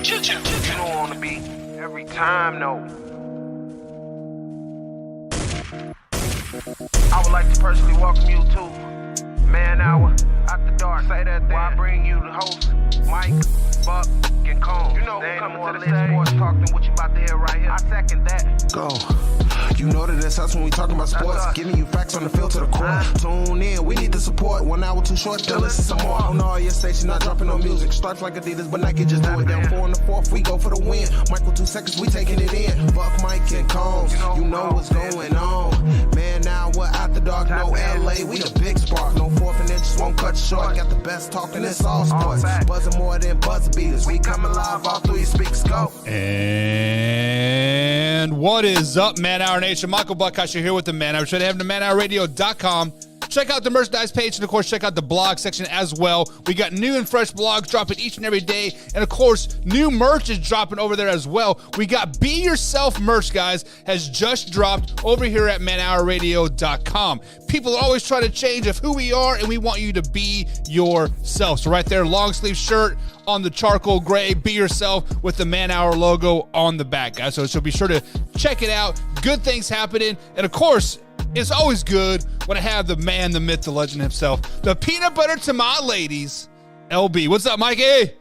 You don't want to be every time, no. I would like to personally welcome you to Man Hour After Dark. Say that while I bring you the host, Mike, Buck, and Cone. You know who coming to the list sports talk than what you about to hear right here. I second that. Go. You know that it's us when we talking about sports. Giving you facts on the field to the court. Tune in, we need the support. 1 hour too short, then listen some more. On all your stations, not dropping no music. Stripes like Adidas, but Nike just do it. Down 4 in the 4th, we go for the win. Michael 2 seconds, we taking it in. Buck, Mike, and Combs, you know what's going on. Man, now we're after dark, no LA, we the big spark. No 4th and inches won't cut you short. Got the best talking, it's all sports. Buzzing more than buzzer beaters. We coming live, all 3 speaks go. And what is up, Man Hour Nation? Michael Buckhouse here with the Man Hour. Should have the manhourradio.com. Check out the merchandise page, and of course, check out the blog section as well. We got new and fresh blogs dropping each and every day, and of course, new merch is dropping over there as well. We got Be Yourself merch, guys, has just dropped over here at manhourradio.com. People are always trying to change of who we are, and we want you to be yourself. So right there, long sleeve shirt on the charcoal gray, Be Yourself with the Man Hour logo on the back, guys. So be sure to check it out. Good things happening, and of course, it's always good when I have the man, the myth, the legend himself, the peanut butter to my ladies, LB. What's up, Mikey?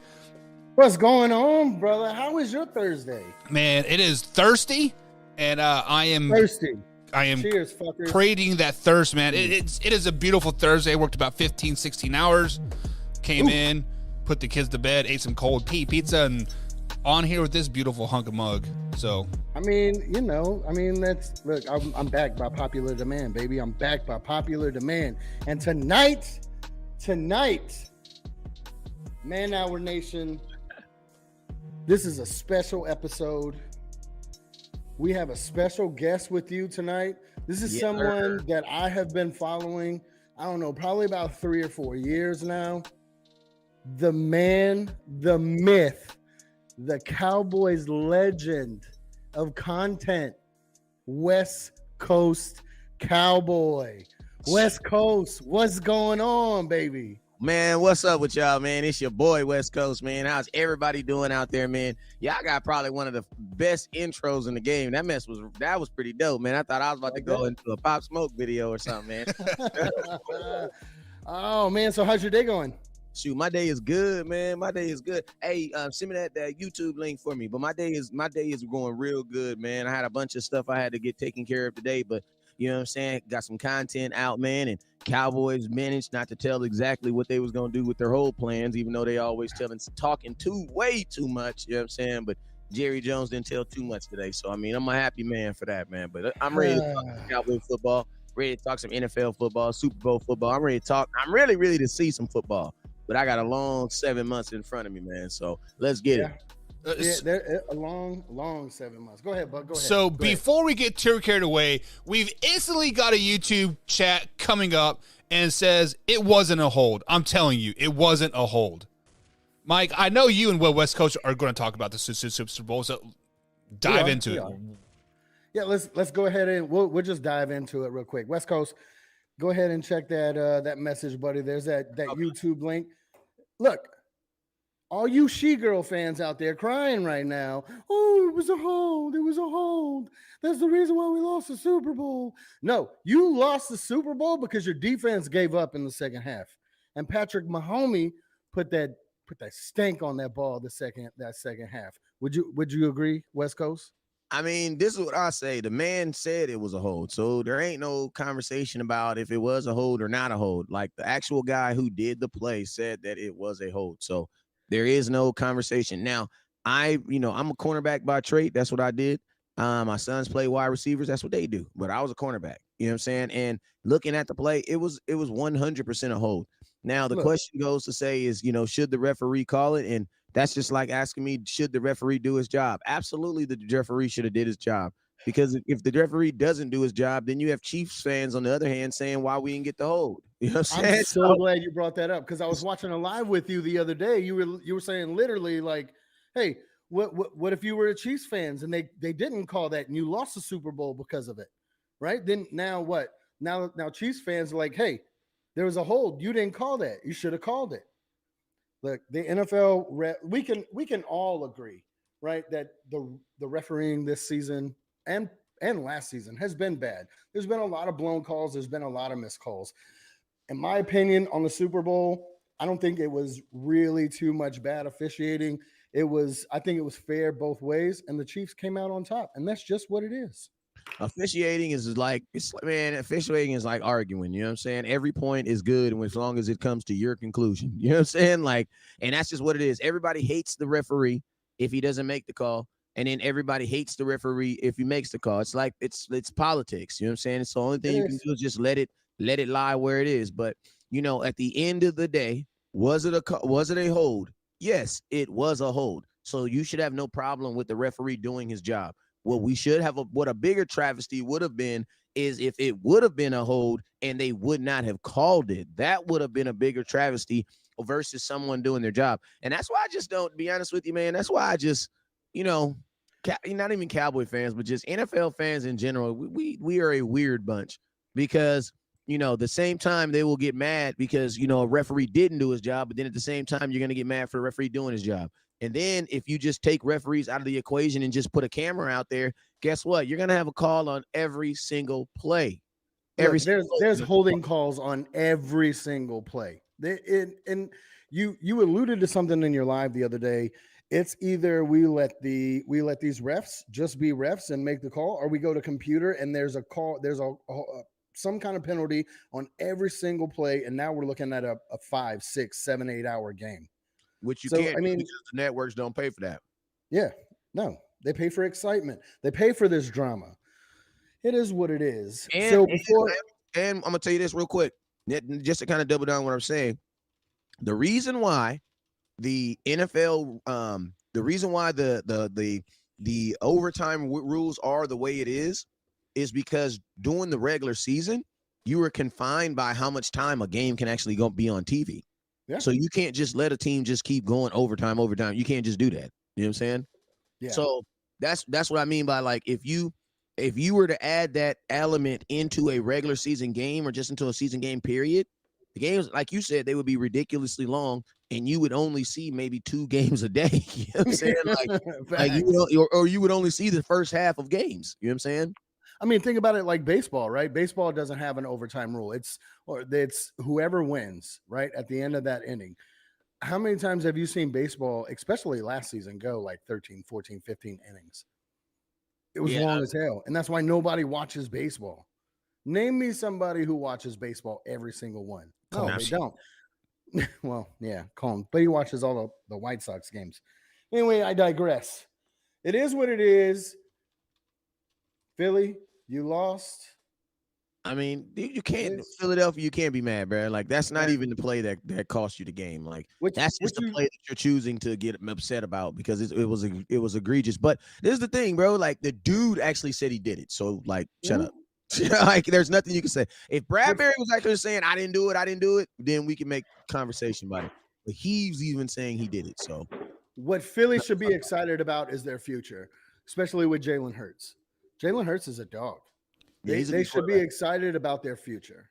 What's going on, brother? How was your Thursday? Man, it is thirsty, and I am thirsty. I am Cheers, fuckers. creating that thirst, man. It is a beautiful Thursday. I worked about 15, 16 hours, came in, put the kids to bed, ate some cold pizza, and on here with this beautiful hunk of mug. So I mean, that's look. I'm back by popular demand, baby. I'm back by popular demand. And tonight, Man Hour Nation, this is a special episode. We have a special guest with you tonight. This is someone that I have been following, I don't know, probably about 3 or 4 years now. The man, the myth, the Cowboys legend of content, West Coast Cowboy. West Coast, what's going on, baby? Man, what's up with y'all, man? It's your boy, West Coast, man. How's everybody doing out there, man? Y'all got probably one of the best intros in the game. That was pretty dope, man. I thought I was about to go into a Pop Smoke video or something, man. Oh, man, so how's your day going? Shoot, my day is good, man. My day is good. Hey, send me that YouTube link for me. But my day is going real good, man. I had a bunch of stuff I had to get taken care of today, but you know what I'm saying? Got some content out, man. And Cowboys managed not to tell exactly what they was gonna do with their whole plans, even though they always talking way too much. You know what I'm saying? But Jerry Jones didn't tell too much today, so I mean, I'm a happy man for that, man. But I'm ready to talk some Cowboy football. Ready to talk some NFL football, Super Bowl football. I'm ready to talk. I'm really ready to see some football. But I got a long 7 months in front of me, man. So let's get it. They're a long 7 months. Go ahead, bud. Go ahead. So before we get too carried away, we've instantly got a YouTube chat coming up and says it wasn't a hold. I'm telling you, it wasn't a hold. Mike, I know you and West Coast are going to talk about the Super Bowl, so dive into it. Yeah, let's go ahead and we'll just dive into it real quick. West Coast, go ahead and check that message, buddy. There's that YouTube link. Look, all you She-Girl fans out there crying right now. Oh, it was a hold. It was a hold. That's the reason why we lost the Super Bowl. No, you lost the Super Bowl because your defense gave up in the second half. And Patrick Mahomes put that stank on that ball that second half. Would you agree, West Coast? I mean, this is what I say. The man said it was a hold. So there ain't no conversation about if it was a hold or not a hold. Like the actual guy who did the play said that it was a hold. So there is no conversation. Now, I'm a cornerback by trade. That's what I did. My sons play wide receivers. That's what they do. But I was a cornerback. You know what I'm saying? And looking at the play, it was 100% a hold. Now, the question goes to say is, should the referee call it? And that's just like asking me, should the referee do his job? Absolutely, the referee should have did his job. Because if the referee doesn't do his job, then you have Chiefs fans on the other hand saying why we didn't get the hold. You know what I'm saying? I'm so glad you brought that up because I was watching a live with you the other day. You were saying literally like, hey, what if you were a Chiefs fans and they didn't call that and you lost the Super Bowl because of it, right? Then now what? Now Chiefs fans are like, hey, there was a hold. You didn't call that. You should have called it. Look, the NFL, we can all agree, right, that the refereeing this season and last season has been bad. There's been a lot of blown calls. There's been a lot of missed calls. In my opinion, on the Super Bowl, I don't think it was really too much bad officiating. I think it was fair both ways, and the Chiefs came out on top, and that's just what it is. Officiating is like, man, officiating is like arguing. You know what I'm saying? Every point is good as long as it comes to your conclusion. You know what I'm saying? Like, and that's just what it is. Everybody hates the referee if he doesn't make the call, and then everybody hates the referee if he makes the call. It's like it's politics. You know what I'm saying? It's the only thing you can do is just let it lie where it is. But at the end of the day, was it a hold? Yes, it was a hold. So you should have no problem with the referee doing his job. What we should have, what a bigger travesty would have been is if it would have been a hold and they would not have called it. That would have been a bigger travesty versus someone doing their job. And that's why I just don't, be honest with you, man. That's why I just, not even Cowboy fans, but just NFL fans in general, we are a weird bunch because, the same time they will get mad because, a referee didn't do his job, but then at the same time, you're going to get mad for the referee doing his job. And then if you just take referees out of the equation and just put a camera out there, guess what? You're going to have a call on every single play. There's holding calls on every single play. And you alluded to something in your live the other day. It's either we let these refs just be refs and make the call, or we go to computer and there's a call. There's some kind of penalty on every single play, and now we're looking at a 5, 6, 7, 8 hour game. Which you can't. I mean, because the networks don't pay for that. Yeah, no, they pay for excitement. They pay for this drama. It is what it is. And I'm gonna tell you this real quick, just to kind of double down on what I'm saying. The reason why the NFL, the reason why the overtime rules are the way it is because during the regular season, you were confined by how much time a game can actually be on TV. Yeah. So you can't just let a team just keep going overtime. You can't just do that. You know what I'm saying? Yeah. So that's what I mean by, like, if you were to add that element into a regular season game or just into a season game period, the games, like you said, they would be ridiculously long, and you would only see maybe 2 games a day. You know what I'm saying? You would only see the first half of games. You know what I'm saying? I mean, think about it like baseball, right? Baseball doesn't have an overtime rule. It's whoever wins, right, at the end of that inning. How many times have you seen baseball, especially last season, go like 13, 14, 15 innings? It was long as hell. And that's why nobody watches baseball. Name me somebody who watches baseball every single one. No, they don't. Well, yeah, Colin. But he watches all the White Sox games. Anyway, I digress. It is what it is. Philly, you lost. I mean, you can't, Philadelphia, you can't be mad, bro. Like, that's not even the play that cost you the game. Like, that's just the play that you're choosing to get upset about because it was egregious. But this is the thing, bro. Like, the dude actually said he did it. So, like, shut up. Like, there's nothing you can say. If Bradbury was actually saying, I didn't do it, then we can make conversation about it. But he's even saying he did it. So, what Philly should be excited about is their future, especially with Jalen Hurts. Jalen Hurts is a dog. They should be excited about their future.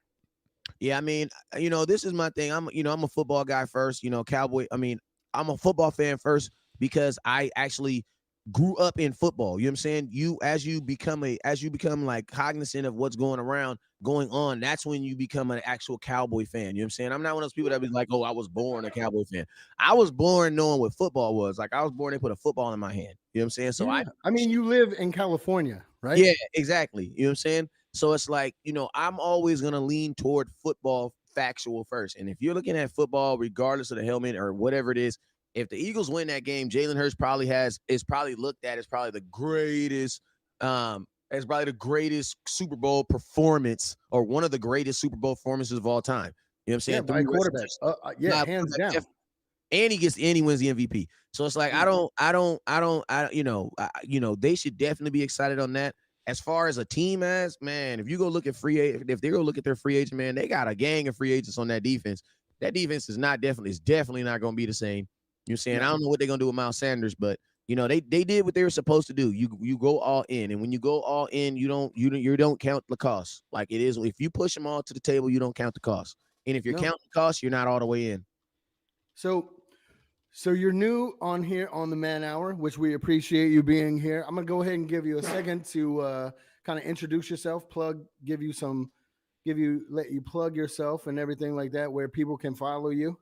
Yeah, I mean, this is my thing. I'm a football guy first, Cowboy. I mean, I'm a football fan first because I actually grew up in football. You know what I'm saying? As you become like cognizant of what's going on, that's when you become an actual Cowboy fan. You know what I'm saying? I'm not one of those people that be like, oh, I was born a Cowboy fan. I was born knowing what football was. Like, I was born, they put a football in my hand. You know what I'm saying? So I mean, you live in California, right? Yeah, exactly. You know what I'm saying? So it's like, I'm always going to lean toward football factual first. And if you're looking at football, regardless of the helmet or whatever it is, if the Eagles win that game, Jalen Hurts is probably looked at as probably the greatest Super Bowl performance or one of the greatest Super Bowl performances of all time. You know what I'm saying? Yeah, by quarterback. Hands down. And he wins the MVP. So it's like, they should definitely be excited on that. As far as a team if you go look at if they go look at their free agent, man, they got a gang of free agents on that defense. That defense is definitely not going to be the same. You know what I'm saying? I don't know what they're going to do with Miles Sanders, but they did what they were supposed to do. You go all in, and when you go all in, you don't count the cost. Like, it is, if you push them all to the table, you don't count the cost. And if you're counting the cost, you're not all the way in. So So you're new on here on the Man Hour, which we appreciate you being here. I'm gonna go ahead and give you a second to kind of introduce yourself, let you plug yourself and everything like that, where people can follow you.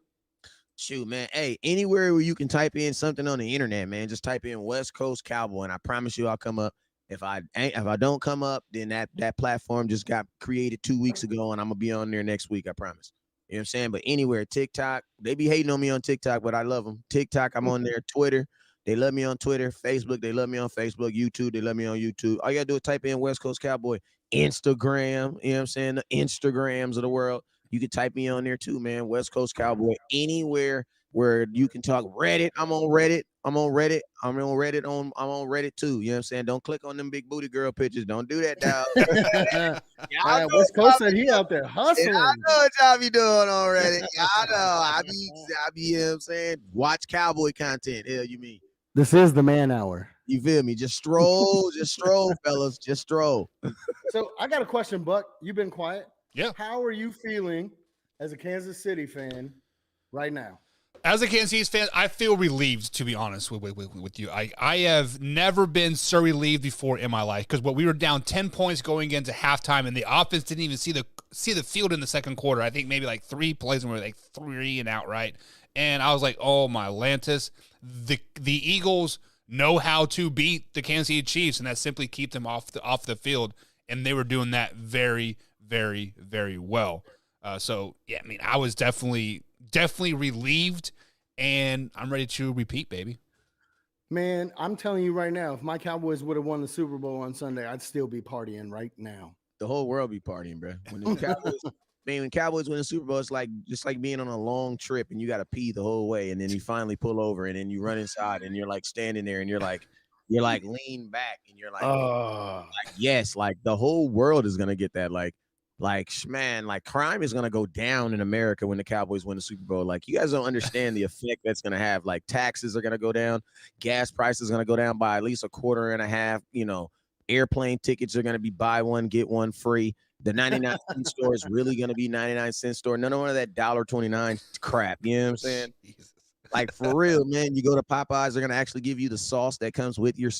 Shoot, man. Hey, anywhere where you can type in something on the internet, man, just type in West Coast Cowboy, and I promise you, I'll come up. If I don't come up, then that platform just got created 2 weeks ago, and I'm gonna be on there next week. I promise. You know what I'm saying? But anywhere, TikTok, they be hating on me on TikTok, but I love them. TikTok, I'm on there. Twitter, they love me on Twitter. Facebook, they love me on Facebook. YouTube, they love me on YouTube. All you gotta do is type in West Coast Cowboy. Instagram, you know what I'm saying? The Instagrams of the world. You can type me on there too, man. West Coast Cowboy. Anywhere where you can talk. Reddit. I'm on Reddit. I'm on Reddit. I'm on Reddit. I'm on Reddit too. You know what I'm saying? Don't click on them big booty girl pictures. Don't do that, dog. All right, West Coast said he out there hustling. I know what y'all be doing on Reddit. I know. I be, you know what I'm saying? Watch cowboy content. Hell, you mean? This is the Man Hour. You feel me? Just stroll, fellas. Just stroll. So I got a question, Buck. You've been quiet. Yeah. How are you feeling as a Kansas City fan right now? As a Kansas City fan, I feel relieved, to be honest with you. I have never been so relieved before in my life, because we were down 10 points going into halftime, and the offense didn't even see the field in the second quarter. I think maybe like 3 plays, and we were like 3 and out, right? And I was like, oh my Lantis, the Eagles know how to beat the Kansas City Chiefs, and that simply keep them off the field, and they were doing that very, very, very well. So yeah, I mean, I was definitely relieved, and I'm ready to repeat, baby. Man, I'm telling you right now, if my Cowboys would have won the Super Bowl on Sunday, I'd still be partying right now. The whole world be partying, bro. When the Cowboys, when Cowboys win the Super Bowl, it's like just like being on a long trip and you got to pee the whole way, and then you finally pull over, and then you run inside, and you're like standing there, and you're like lean back, and you're like yes, like the whole world is gonna get that, like man, like crime is gonna go down in America when the Cowboys win the Super Bowl. Like, you guys don't understand the effect that's gonna have. Like, taxes are gonna go down, gas prices are gonna go down by at least 1.25. You know, airplane tickets are gonna be buy one get one free. The 99-cent store is really gonna be 99-cent store. None of that $1.29 crap. You know what I'm saying? Jesus. Like, for real, man. You go to Popeyes, they're gonna actually give you the sauce that comes with your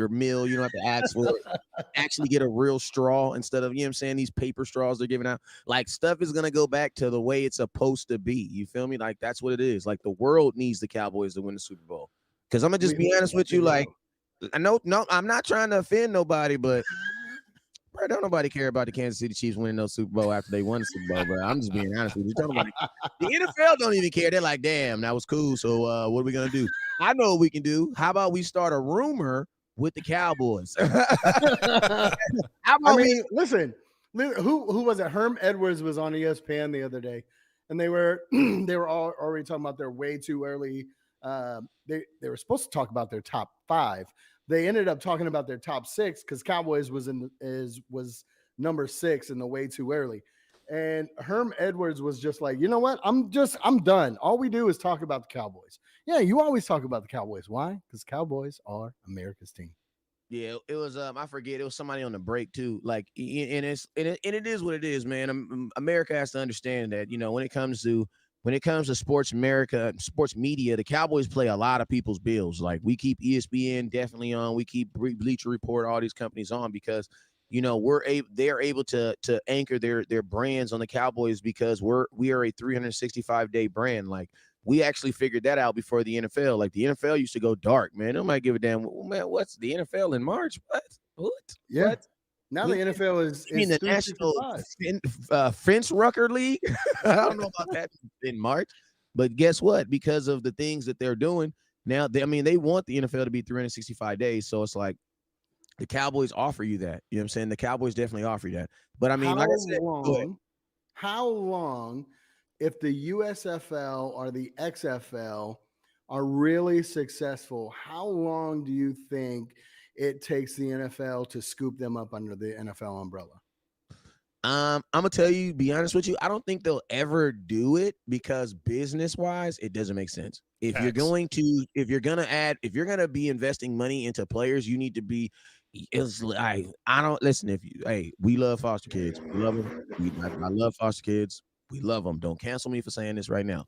meal. You don't have to ask for it. Actually get a real straw instead of, you know what I'm saying, these paper straws they're giving out. Like, stuff is gonna go back to the way it's supposed to be. You feel me? Like, that's what it is. Like, the world needs the Cowboys to win the Super Bowl. Because I'm gonna just be honest with you, like, I know, no, I'm not trying to offend nobody, but bro, don't nobody care about the Kansas City Chiefs winning no Super Bowl after they won the Super Bowl, bro. I'm just being honest with you. The NFL don't even care. They're like, damn, that was cool. So what are we gonna do? I know what we can do. How about we start a rumor with the Cowboys? Listen, who was it? Herm Edwards was on ESPN the other day, and they were all already talking about their way too early. They were supposed to talk about their top 5. They ended up talking about their top 6 because Cowboys was number 6 in the way too early. And Herm Edwards was just like, you know what? I'm done. All we do is talk about the Cowboys. Yeah, you always talk about the Cowboys. Why? Because Cowboys are America's team. Yeah, it was I forget, it was somebody on the break too. Like, and it is what it is, man. America has to understand that, you know, when it comes to sports sports media, the Cowboys play a lot of people's bills. Like, we keep ESPN definitely on. We keep Bleacher Report, all these companies on, because, you know, they're able to anchor their brands on the Cowboys, because we are a 365-day brand. Like, we actually figured that out before the NFL. Like, the NFL used to go dark, man. Nobody give a damn. Man, what's the NFL in March? What? Yeah. What? Now the NFL is the National Fence Rucker League. I don't know about that in March, but guess what? Because of the things that they're doing now, they want the NFL to be 365 days. So it's like the Cowboys offer you that. You know what I'm saying? The Cowboys definitely offer you that. But I mean, like I said, how long, if the USFL or the XFL are really successful, how long do you think it takes the NFL to scoop them up under the NFL umbrella? I'm gonna tell you, be honest with you, I don't think they'll ever do it, because business wise, it doesn't make sense. If you're gonna be investing money into players, you need to be. It's like, I don't listen. We love foster kids. We love them. I love foster kids. We love them. Don't cancel me for saying this right now.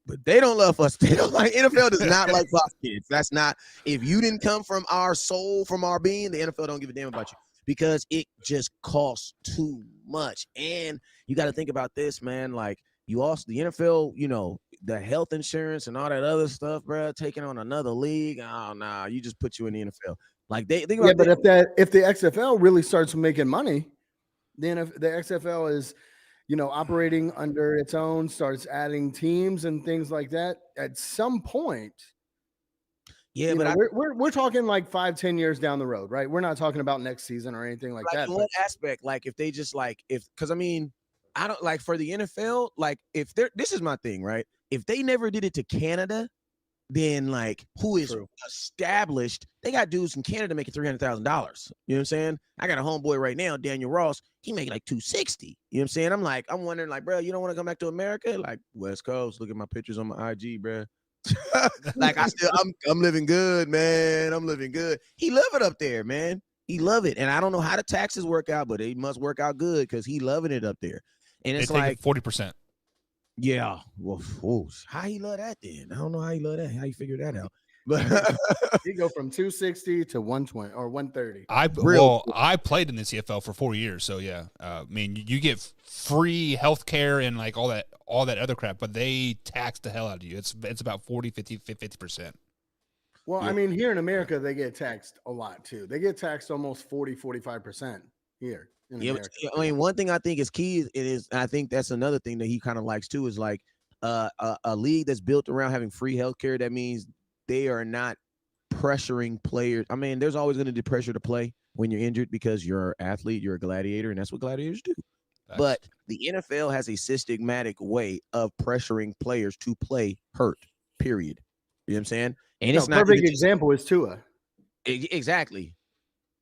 but they don't love us. They don't like NFL does not like Fox kids. That's not if you didn't come from our soul, from our being, the NFL don't give a damn about you because it just costs too much. And you got to think about this, man. Like you also the NFL, you know, the health insurance and all that other stuff, bro. Taking on another league, oh nah, you just put you in the NFL. Like they think about but if the XFL really starts making money, then if the XFL is, you know, operating under its own, starts adding teams and things like that, at some point, yeah, but we're talking like 5-10 years down the road, right? We're not talking about next season or anything like that. In what aspect? Like if they just like because I mean, I don't like for the NFL, like if they're this is my thing, right? If they never did it to Canada, then like who is established? They got dudes in Canada making $300,000. You know what I'm saying? I got a homeboy right now, Daniel Ross. He making like 260. You know what I'm saying? I'm wondering, like, bro, you don't want to come back to America? Like West Coast, look at my pictures on my IG, bro. Like I'm living good, man. I'm living good. He love it up there, man. He love it, and I don't know how the taxes work out, but they must work out good because he loving it up there. And it's like 40%. Yeah, well, how he love that then? I don't know how he love that. How you figure that out? But you go from 260 to 120 or 130. I played in the CFL for 4 years, so yeah. I mean, you get free health care and like all that other crap, but they tax the hell out of you. It's about 50%. Well, yeah. I mean, here in America, they get taxed a lot too. They get taxed almost 45% here. Yeah, I mean, one thing I think is key is I think that's another thing that he kind of likes too is like a league that's built around having free healthcare. That means they are not pressuring players. I mean, there's always going to be pressure to play when you're injured because you're an athlete, you're a gladiator, and that's what gladiators do. Nice. But the NFL has a systematic way of pressuring players to play hurt, period. You know what I'm saying? And it's not perfect example is Tua. Exactly.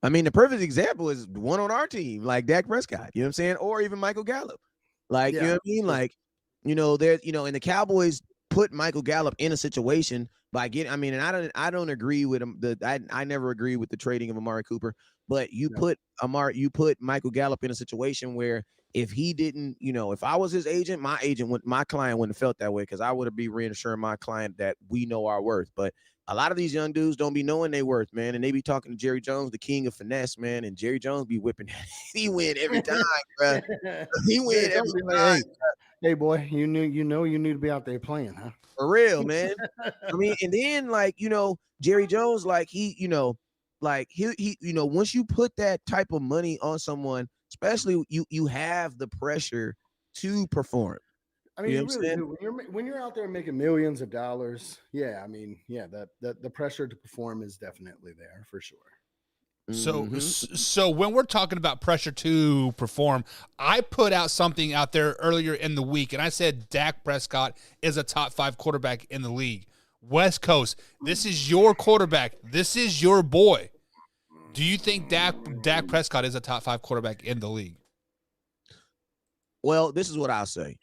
I mean, the perfect example is one on our team, like Dak Prescott, you know what I'm saying? Or even Michael Gallup. Like, you know what I mean? Like, you know, and the Cowboys put Michael Gallup in a situation by getting, I mean, and I don't agree with him. I never agree with the trading of Amari Cooper, but you put Michael Gallup in a situation where if he didn't, you know, if I was his agent, my client wouldn't have felt that way because I would have been reassuring my client that we know our worth. But a lot of these young dudes don't be knowing their worth, man. And they be talking to Jerry Jones, the king of finesse, man. And Jerry Jones be whipping. He win every time, bro. He win every time. Hey, boy, you need to be out there playing, huh? For real, man. I mean, and then like, you know, Jerry Jones, like he, you know, once you put that type of money on someone, especially you have the pressure to perform. I mean, you really do. When you're out there making millions of dollars, yeah, I mean, yeah, the pressure to perform is definitely there for sure. So when we're talking about pressure to perform, I put out something out there earlier in the week, and I said Dak Prescott is a top 5 quarterback in the league. West Coast, this is your quarterback. This is your boy. Do you think Dak Prescott is a top 5 quarterback in the league? Well, this is what I'll say.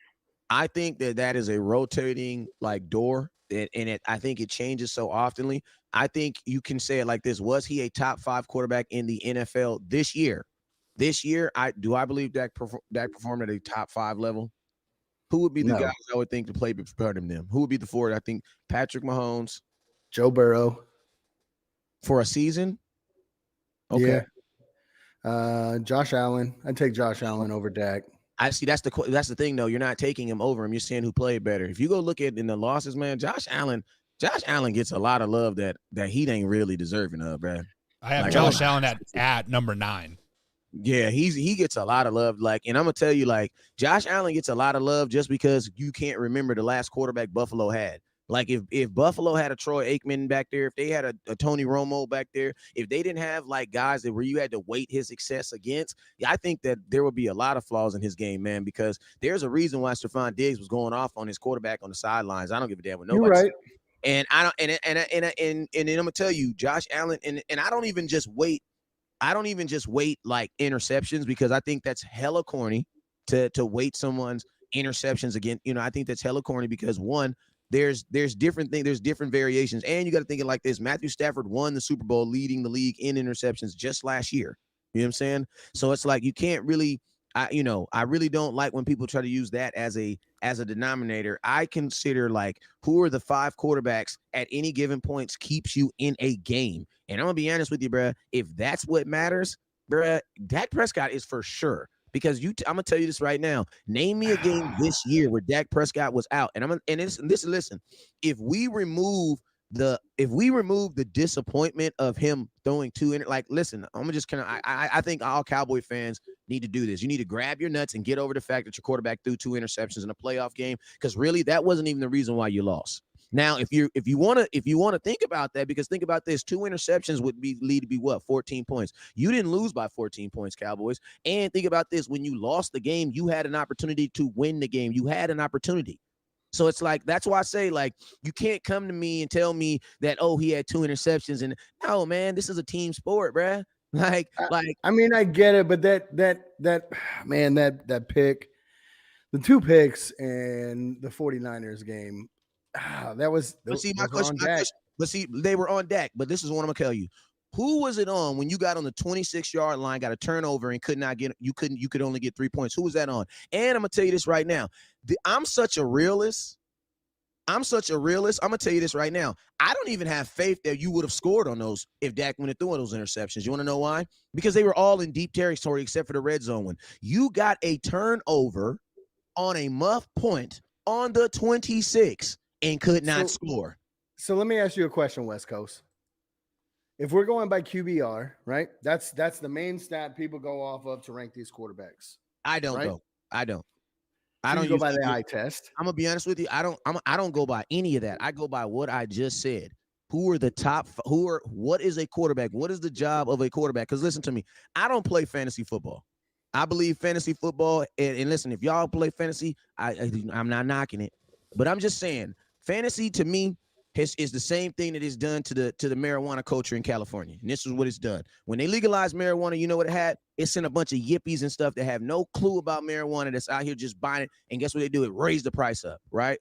I think that is a rotating like door, and I think it changes so oftenly. I think you can say it like this: was he a top 5 quarterback in the NFL this year? This year, I believe Dak performed at a top 5 level. Who would be the guys I would think to play before them? Who would be the forward? I think Patrick Mahomes, Joe Burrow, for a season. Okay. Yeah. Josh Allen. I'd take Josh Allen over Dak. I see. That's the thing, though. You're not taking him over him. You're saying who played better. If you go look at in the losses, man, Josh Allen gets a lot of love that he ain't really deserving of, bro. I have Josh Allen at number 9. Yeah, he gets a lot of love. Like, and I'm gonna tell you, like, Josh Allen gets a lot of love just because you can't remember the last quarterback Buffalo had. Like if Buffalo had a Troy Aikman back there, if they had a Tony Romo back there, if they didn't have like guys where you had to weight his success against, I think that there would be a lot of flaws in his game, man, because there's a reason why Stephon Diggs was going off on his quarterback on the sidelines. I don't give a damn what nobody says. And I don't and then I'm gonna tell you, Josh Allen, and I don't even just weight like interceptions because I think that's hella corny to weight someone's interceptions again. You know, I think that's hella corny because one, there's different things, there's different variations, and you got to think it like this. Matthew Stafford won the Super Bowl leading the league in interceptions just last year. You know what I'm saying? So it's like you can't really I really don't like when people try to use that as a denominator. I consider like who are the 5 quarterbacks at any given points keeps you in a game. And I'm gonna be honest with you, bruh. If that's what matters, bruh, Dak Prescott is for sure. Because I'm gonna tell you this right now. Name me a game this year where Dak Prescott was out. Listen, if we remove the disappointment of him throwing 2 listen, I'm just kind of I think all Cowboy fans need to do this. You need to grab your nuts and get over the fact that your quarterback threw 2 interceptions in a playoff game, because really that wasn't even the reason why you lost. Now, if you want to think about that, because think about this, 2 interceptions would lead to be what, 14 points. You didn't lose by 14 points, Cowboys. And think about this, when you lost the game, you had an opportunity to win the game. You had an opportunity. So it's like, that's why I say, like, you can't come to me and tell me that, oh, he had 2 interceptions. And no, man, this is a team sport, bruh. I mean, I get it, but that pick, the 2 picks in the 49ers game, that was. But see, they were on Dak. But this is what I'm gonna tell you. Who was it on when you got on the 26-yard line, got a turnover, and you could only get 3 points? Who was that on? And I'm gonna tell you this right now. I'm such a realist. I'm gonna tell you this right now. I don't even have faith that you would have scored on those if Dak went and threw those interceptions. You want to know why? Because they were all in deep territory except for the red zone one. You got a turnover on a muff point on the 26 and could not score. So let me ask you a question, West Coast. If we're going by QBR, right? That's the main stat people go off of to rank these quarterbacks. I don't go. I don't. I don't go by the eye test. I'm gonna be honest with you. I don't go by any of that. I go by what I just said. Who are the top? What is a quarterback? What is the job of a quarterback? Because listen to me. I don't play fantasy football. I believe fantasy football. And listen, if y'all play fantasy, I'm not knocking it, but I'm just saying fantasy to me is the same thing that is done to the marijuana culture in California. And this is what it's done. When they legalized marijuana, you know what it had? It sent a bunch of yippies and stuff that have no clue about marijuana that's out here just buying it. And guess what they do? It raised the price up, right?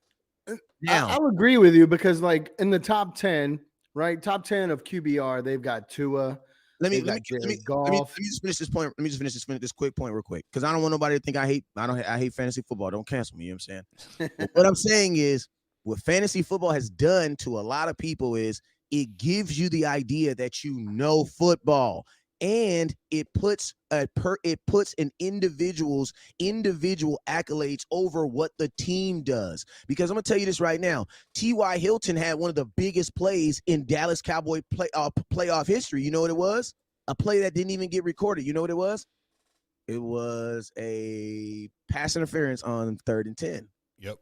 Now, I'll agree with you, because like in the top 10, right? Top 10 of QBR, they've got Tua. Let me just finish this point. Let me just finish this quick point real quick, because I don't want nobody to think I hate fantasy football. Don't cancel me. You know what I'm saying? What I'm saying is, what fantasy football has done to a lot of people is it gives you the idea that you know football, and it puts an individual accolades over what the team does. Because I'm gonna tell you this right now, T.Y. Hilton had one of the biggest plays in Dallas Cowboy playoff history. You know what it was? A play that didn't even get recorded. You know what it was? It was a pass interference on 3rd and 10. Yep.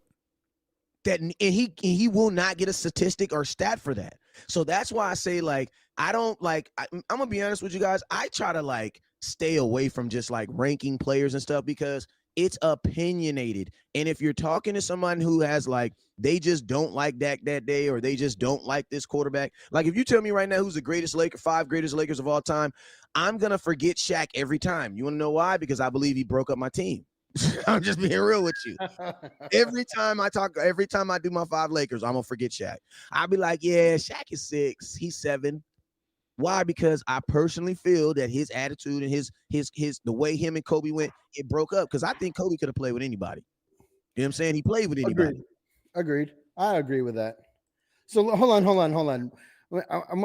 And he will not get a statistic or stat for that. So that's why I say, like, I don't like, I'm gonna be honest with you guys. I try to like stay away from just like ranking players and stuff, because it's opinionated. And if you're talking to someone who has like, they just don't like Dak that day, or they just don't like this quarterback. Like, if you tell me right now who's the 5 greatest Lakers of all time, I'm gonna forget Shaq every time. You want to know why? Because I believe he broke up my team. I'm just being real with you. Every time I do my 5 Lakers, I'm gonna forget Shaq. I'll be like, yeah, Shaq is 6, he's 7. Why? Because I personally feel that his attitude and his the way him and Kobe went, it broke up. Because I think Kobe could have played with anybody. You know what I'm saying? He played with anybody. Agreed. I agree with that. So hold on. I'm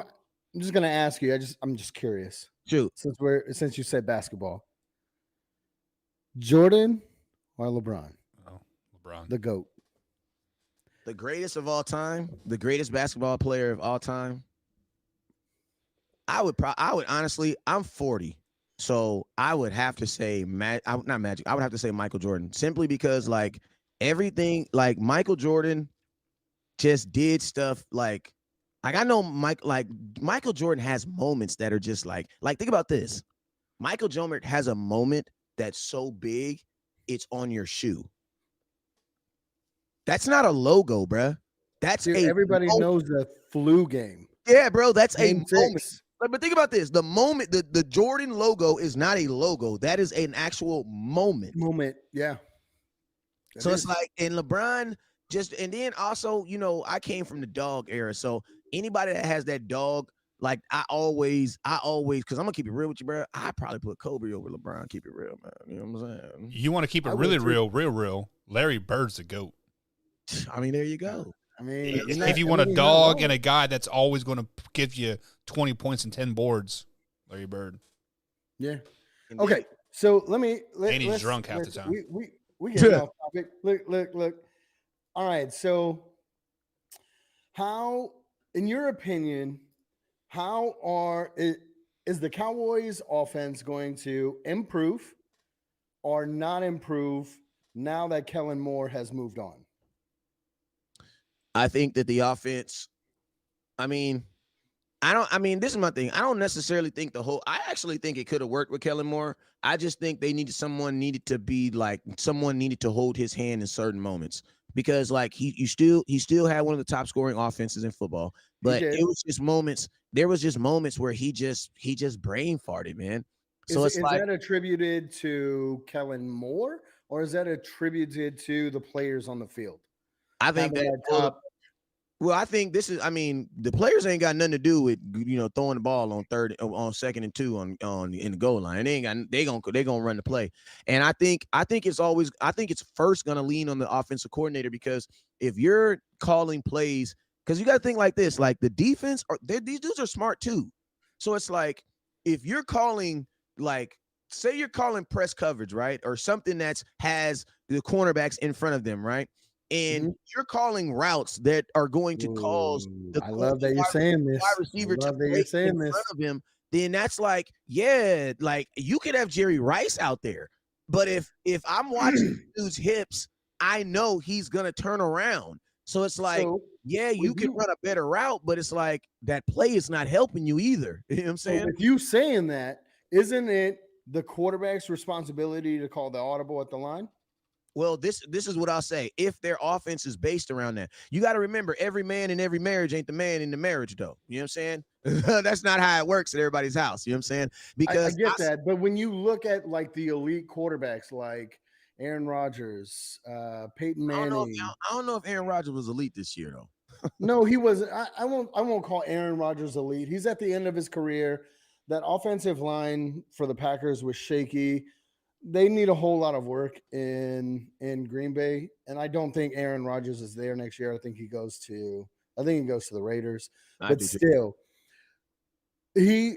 just gonna ask you. I'm just curious. Shoot. Since you said basketball. Jordan or LeBron? Oh, LeBron. The GOAT. The greatest of all time, the greatest basketball player of all time. I would honestly, I'm 40. So I would have to say I would have to say Michael Jordan, simply because like everything, like Michael Jordan just did stuff like I know Michael Jordan has moments that are just like think about this. Michael Jordan has a moment that's so big, it's on your shoe. That's not a logo, bruh. Everybody knows the flu game. Yeah, bro, that's Game a moment. But think about this. The moment, the Jordan logo is not a logo. That is an actual moment. Yeah. It's like, and LeBron and then also, I came from the dog era. So anybody that has that dog, Like I always, because I'm gonna keep it real with you, bro. I probably put Kobe over LeBron. Keep it real, man. You know what I'm saying? You want to keep it really real. Larry Bird's the GOAT. I mean, there you go. I mean, If you want a dog and a guy that's always going to give you 20 points and 10 boards, Larry Bird. Yeah. Okay. So and he's drunk half the time. We get off topic. Look. All right. So how, in your opinion, is the Cowboys offense going to improve or not improve now that Kellen Moore has moved on? I think that the offense, this is my thing. I don't necessarily think I actually think it could have worked with Kellen Moore. I just think someone needed to hold his hand in certain moments, because like he still had one of the top scoring offenses in football, but there was just moments where he just brain farted, man. So is that attributed to Kellen Moore, or is that attributed to the players on the field? I think I think the players ain't got nothing to do with, throwing the ball on 2nd and 2 in the goal line. They gonna run the play. And I think it's first gonna lean on the offensive coordinator, because if you're calling plays, because you got to think like this, like the defense, these dudes are smart too. So it's like, if you're calling, like, say you're calling press coverage, right? Or something that has the cornerbacks in front of them, right? And you're calling routes that are going to cause the I love that you're saying this. wide receiver to break in front of him, then that's like, yeah, like you could have Jerry Rice out there. But if I'm watching dude's hips, I know he's gonna turn around. So it's like, you can run a better route, but it's like that play is not helping you either. You know what I'm saying? So with you saying that, isn't it the quarterback's responsibility to call the audible at the line? Well, this is what I'll say. If their offense is based around that, you got to remember, every man in every marriage ain't the man in the marriage, though. You know what I'm saying? That's not how it works at everybody's house. You know what I'm saying? Because I get that, but when you look at like the elite quarterbacks, like Aaron Rodgers, Peyton Manning, I don't know if Aaron Rodgers was elite this year, though. No, he wasn't. I won't call Aaron Rodgers elite. He's at the end of his career. That offensive line for the Packers was shaky. They need a whole lot of work in Green Bay, and I don't think Aaron Rodgers is there next year. I think he goes to the Raiders. But still, to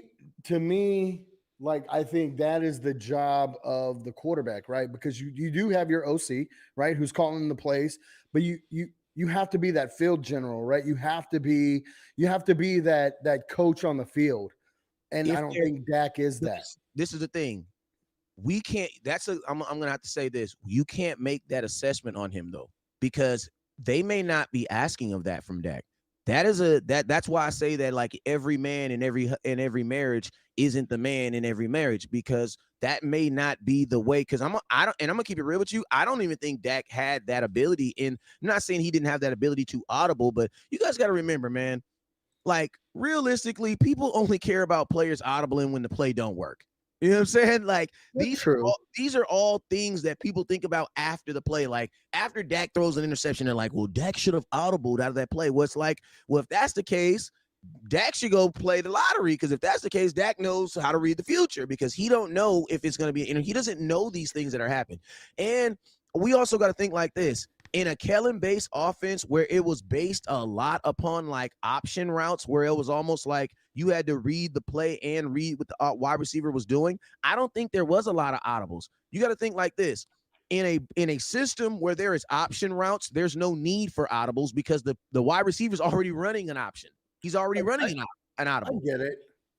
me, like, I think that is the job of the quarterback, right? Because you do have your OC, right, who's calling the plays, but you have to be that field general, right? You have to be that coach on the field, and I don't think Dak is that. This is the thing. We can't. I'm gonna have to say this. You can't make that assessment on him, though, because they may not be asking of that from Dak. That's why I say that, like, every man in every marriage isn't the man in every marriage, because that may not be the way. Because I'm gonna keep it real with you. I don't even think Dak had that ability. And I'm not saying he didn't have that ability to audible, but you guys got to remember, man. Like, realistically, people only care about players audibling when the play don't work. You know what I'm saying? Like, these are all things that people think about after the play. Like, after Dak throws an interception, they're like, well, Dak should have audibled out of that play. Well, it's like, well, if that's the case, Dak should go play the lottery, because if that's the case, Dak knows how to read the future, because he don't know if it's going to be, he doesn't know these things that are happening. And we also got to think like this. In a Kellen-based offense where it was based a lot upon like option routes, where it was almost like you had to read the play and read what the wide receiver was doing, I don't think there was a lot of audibles. You got to think like this. In a system where there is option routes, there's no need for audibles, because the wide receiver's already running an option. He's already running an audible. I get it.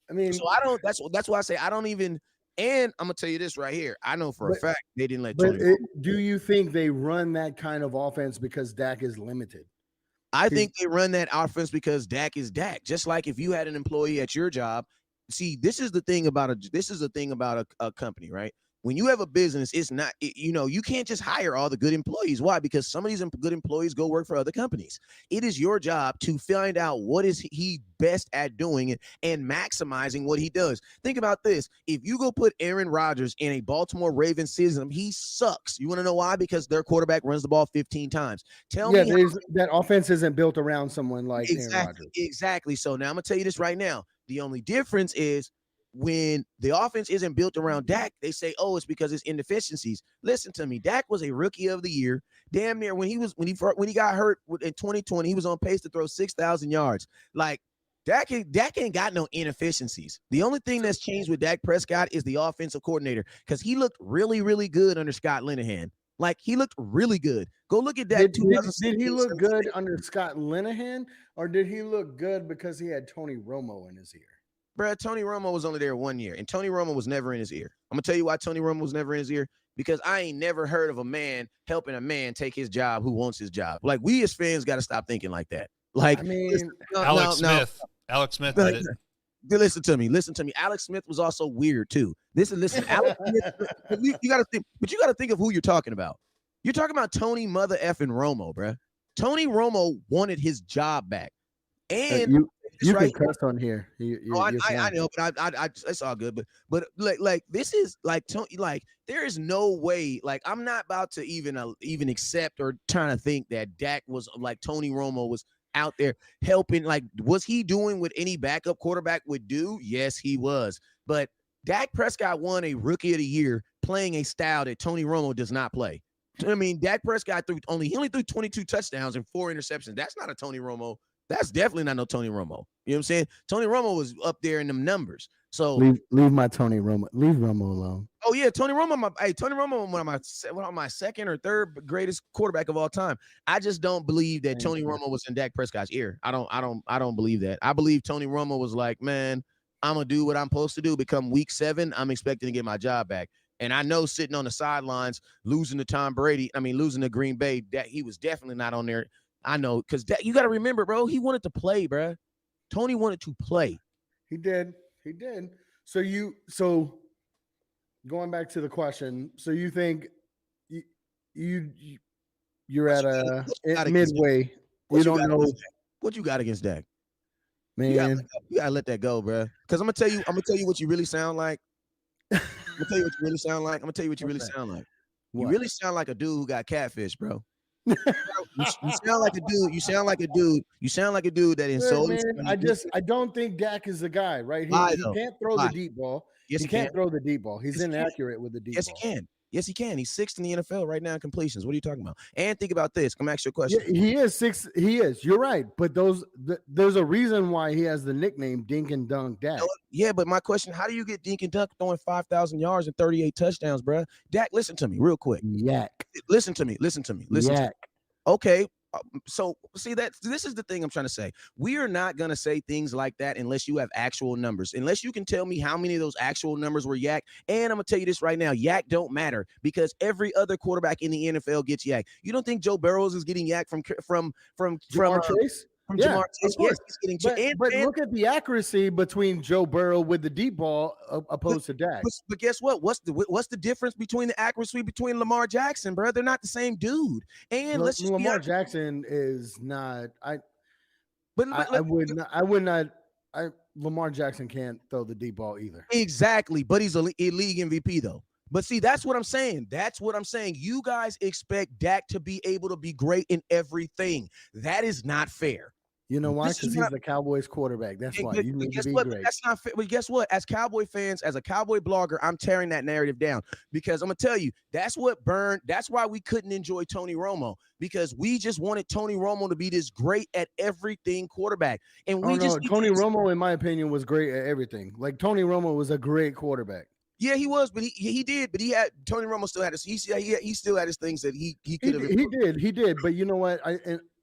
I mean, so I don't. That's why I say I don't even. And I'm gonna tell you this right here. I know for a fact they didn't let Tony. Do you think they run that kind of offense because Dak is limited? I think they run that offense because Dak is Dak. Just like if you had an employee at your job. See, this is the thing about a company, right? When you have a business, it's not, you can't just hire all the good employees. Why? Because some of these good employees go work for other companies. It is your job to find out what is he best at doing and maximizing what he does. Think about this. If you go put Aaron Rodgers in a Baltimore Ravens system, he sucks. You want to know why? Because their quarterback runs the ball 15 times. Tell me that offense isn't built around someone like Aaron Rodgers. Exactly. So now I'm going to tell you this right now. The only difference is when the offense isn't built around Dak, they say, oh, it's because it's inefficiencies. Listen to me. Dak was a rookie of the year. Damn near when he got hurt in 2020, he was on pace to throw 6,000 yards. Like Dak ain't got no inefficiencies. The only thing that's changed with Dak Prescott is the offensive coordinator, because he looked really, really good under Scott Linehan. Like, he looked really good. Go look at that. Did he look good under Scott Linehan, or did he look good because he had Tony Romo in his ear? Bro, Tony Romo was only there 1 year, and Tony Romo was never in his ear. I'm going to tell you why Tony Romo was never in his ear, because I ain't never heard of a man helping a man take his job who wants his job. Like, we as fans got to stop thinking like that. Like, I mean, listen, Alex Smith. Alex Smith did it. Listen to me. Alex Smith was also weird too. Listen, Alex Smith, you got to think, but you got to think of who you're talking about. You're talking about Tony mother effing Romo, bro. Tony Romo wanted his job back, and you can cuss on here. I know, but I it's all good. But like this is like Tony. Like, there is no way. Like, I'm not about to even accept or trying to think that Dak was like Tony Romo was out there helping. Like, was he doing what any backup quarterback would do? Yes, he was. But Dak Prescott won a Rookie of the Year playing a style that Tony Romo does not play. I mean, Dak Prescott only threw 22 touchdowns and 4 interceptions. That's not a Tony Romo. That's definitely not no Tony Romo. You know what I'm saying? Tony Romo was up there in them numbers. So leave my Tony Romo. Leave Romo alone. Oh yeah, Tony Romo, one of my second or third greatest quarterback of all time. I just don't believe that Tony Romo was in Dak Prescott's ear. I don't believe that. I believe Tony Romo was like, man, I'm gonna do what I'm supposed to do. Become week 7, I'm expecting to get my job back. And I know sitting on the sidelines, losing to Green Bay, that he was definitely not on there. I know, because you got to remember, bro, he wanted to play, bro. Tony wanted to play. He did. So going back to the question, so you think you're at midway. You don't know what you got against Dak, man. You gotta let that go, bro. Because I'm gonna tell you what you really sound like. I'm gonna tell you what you really sound like. You really sound like a dude who got catfish, bro. You sound like a dude that insults. I don't think Dak is the guy, right? He can't throw the deep ball. Yes, he can't throw the deep ball. He's inaccurate with the deep ball. Yes, he can. He's 6th in the NFL right now in completions. What are you talking about? And think about this. Come ask you a question. Yeah, he is 6. He is. You're right. But there's a reason why he has the nickname Dink and Dunk Dak. Yeah, but my question: how do you get Dink and Dunk throwing 5,000 yards and 38 touchdowns, bro? Dak, listen to me real quick. Yak. Listen to me. Okay. So see, this is the thing I'm trying to say. We are not going to say things like that unless you have actual numbers, unless you can tell me how many of those actual numbers were yak. And I'm going to tell you this right now. Yak don't matter, because every other quarterback in the NFL gets yak. You don't think Joe Burrows is getting yak from Chase? From Jamar Chase? Yes, he's getting. But look at the accuracy between Joe Burrow with the deep ball opposed to Dak. But guess what? What's the difference between the accuracy between Lamar Jackson, bro? They're not the same dude. And Lamar Jackson is not. Lamar Jackson can't throw the deep ball either. Exactly, but he's a league MVP though. But see, that's what I'm saying. You guys expect Dak to be able to be great in everything. That is not fair. You know why? Because he's the Cowboys quarterback. That's why you need to be great. That's not fair. But guess what? As Cowboy fans, as a Cowboy blogger, I'm tearing that narrative down, because I'm gonna tell you that's what burned. That's why we couldn't enjoy Tony Romo, because we just wanted Tony Romo to be this great at everything quarterback, and Tony Romo, in my opinion, was great at everything. Like, Tony Romo was a great quarterback. Yeah, he was, but Tony Romo still had his. He still had his things that he could have. He did. But you know what?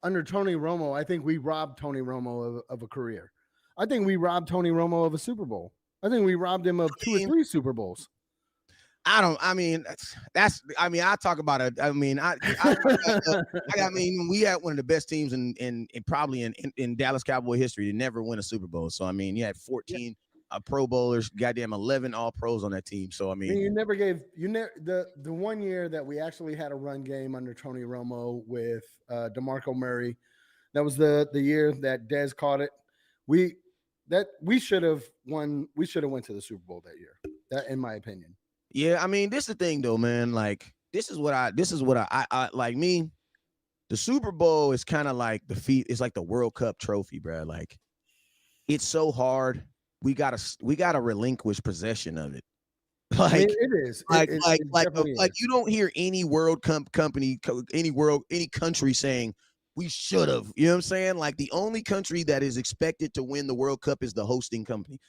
Under Tony Romo, I think we robbed Tony Romo of a career. I think we robbed Tony Romo of a Super Bowl. I think we robbed him of 2 or 3 Super Bowls. I talk about it. We had one of the best teams in probably in Dallas Cowboy history to never win a Super Bowl. So you had 14 Pro Bowlers, goddamn 11 All Pros on that team. So the 1 year that we actually had a run game under Tony Romo with DeMarco Murray, that was the year that Dez caught it. We should have won. We should have went to the Super Bowl that year. That, in my opinion. Yeah, this is the thing though, man. Like, this is what I like. Me, the Super Bowl is kind of like it's like the World Cup trophy, bro. Like, it's so hard. we gotta relinquish possession of it. I mean, Like, it is. like you don't hear any World Cup company, any country saying we should have. You know what I'm saying? Like the only country that is expected to win the World Cup is the hosting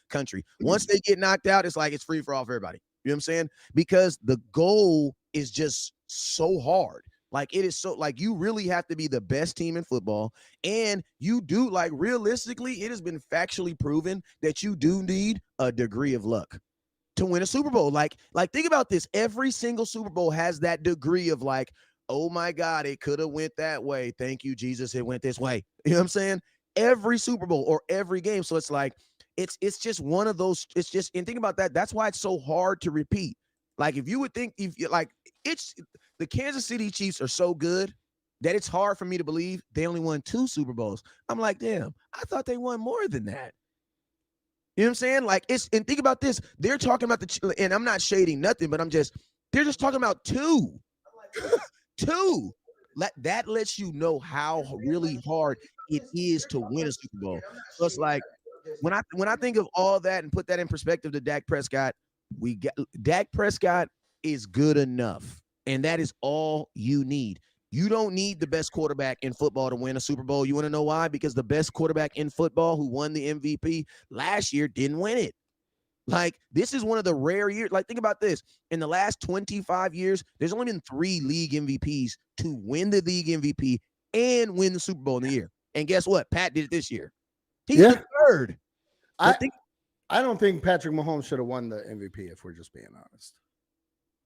country. Once they get knocked out, it's like it's free for all for everybody. You know what I'm saying? Because the goal is just so hard. Like it is so like you really have to be the best team in football. And you do like realistically, it has been factually proven that you do need a degree of luck to win a Super Bowl. Like think about this. Every single Super Bowl has that degree of like, oh my God, it could have went that way. Thank you, Jesus. It went this way. You know what I'm saying? Every Super Bowl or every game. So it's like, it's just one of those. It's just, and think about that. That's why it's so hard to repeat. Like if you would think, if you like, it's the Kansas City Chiefs are so good that it's hard for me to believe they only won 2 Super Bowls. I'm like, damn, I thought they won more than that. You know what I'm saying? Like it's, and think about this. They're talking about and I'm not shading nothing, but they're just talking about 2. 2. That lets you know how really hard it is to win a Super Bowl. So it's like when I think of all that and put that in perspective to Dak Prescott, Dak Prescott is good enough. And that is all you need. You don't need the best quarterback in football to win a Super Bowl. You want to know why? Because the best quarterback in football who won the MVP last year didn't win it. Like, this is one of the rare years. Like, think about this. In the last 25 years, there's only been 3 league MVPs to win the league MVP and win the Super Bowl in the year. And guess what? Pat did it this year. He's the third. I don't think Patrick Mahomes should have won the MVP if we're just being honest.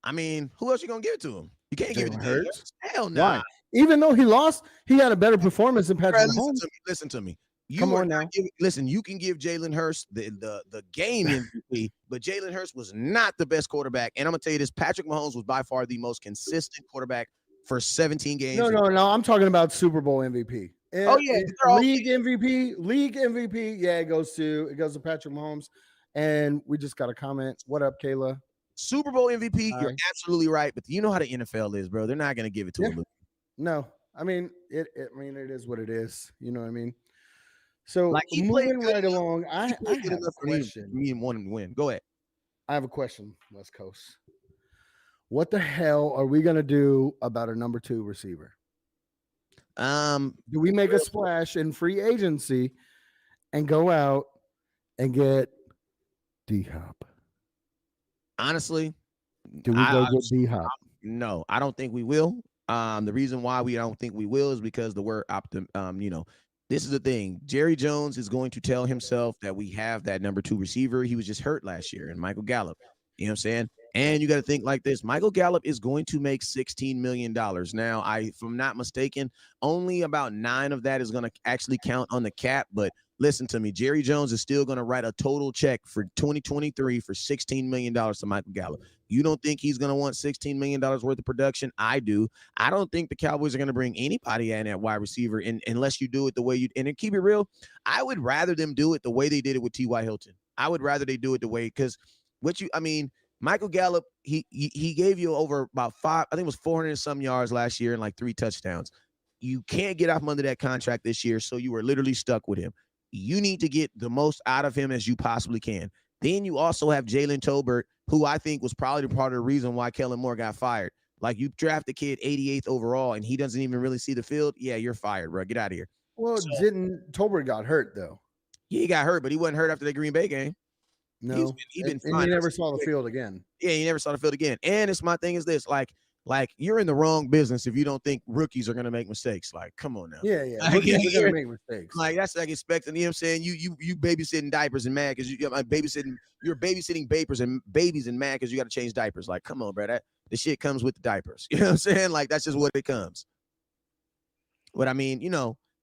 I mean, who else you going to give it to him? You can't give it to Hurts. Hell no. Why? Even though he lost, he had a better performance than Patrick Mahomes. Listen to me. Come on now. Listen, you can give Jalen Hurts the game MVP, but Jalen Hurts was not the best quarterback. And I'm going to tell you this, Patrick Mahomes was by far the most consistent quarterback for 17 games. No. I'm talking about Super Bowl MVP. Oh, yeah. League MVP. Yeah, it goes to Patrick Mahomes. And we just got a comment. What up, Kayla? Super Bowl MVP, you're absolutely right. But you know how the NFL is, bro. They're not going to give it to him. No. I mean, it is what it is. You know what I mean? So like moving right along, I have a question. Me and one win. Go ahead. I have a question, West Coast. What the hell are we gonna do about a number 2 receiver? Do we make a splash in free agency and go out and get D-Hop? Honestly, do we go get D-Hop? No, I don't think we will. The reason why we don't think we will is because the word this is the thing. Jerry Jones is going to tell himself that we have that number 2 receiver. He was just hurt last year, and Michael Gallup. You know what I'm saying? And you got to think like this. Michael Gallup is going to make $16 million. Now, if I'm not mistaken, only about 9 of that is going to actually count on the cap. But listen to me. Jerry Jones is still going to write a total check for 2023 for $16 million to Michael Gallup. You don't think he's going to want $16 million worth of production? I do. I don't think the Cowboys are going to bring anybody in at wide receiver unless you do it the way you – and to keep it real, I would rather them do it the way they did it with T.Y. Hilton. I would rather they do it the way – because Michael Gallup, he gave you over about 5 – I think it was 400 and some yards last year and like 3 touchdowns. You can't get off from under that contract this year, so you are literally stuck with him. You need to get the most out of him as you possibly can. Then you also have Jalen Tolbert, who I think was probably part of the reason why Kellen Moore got fired. Like, you draft the kid 88th overall, and he doesn't even really see the field. Yeah, you're fired, bro. Get out of here. Well, didn't Tolbert got hurt, though? Yeah, he got hurt, but he wasn't hurt after the Green Bay game. No. He's been fine. He never saw the field again. Yeah, he never saw the field again. And it's my thing is this, like you're in the wrong business if you don't think rookies are going to make mistakes. Like, come on now. Yeah. Rookies are going to make mistakes. Like, that's like expecting, you know what I'm saying? You babysitting diapers and mad because you're babysitting babies and mad because you got to change diapers. Like, come on, bro. The shit comes with the diapers. You know what I'm saying? Like, that's just what it comes. But I mean,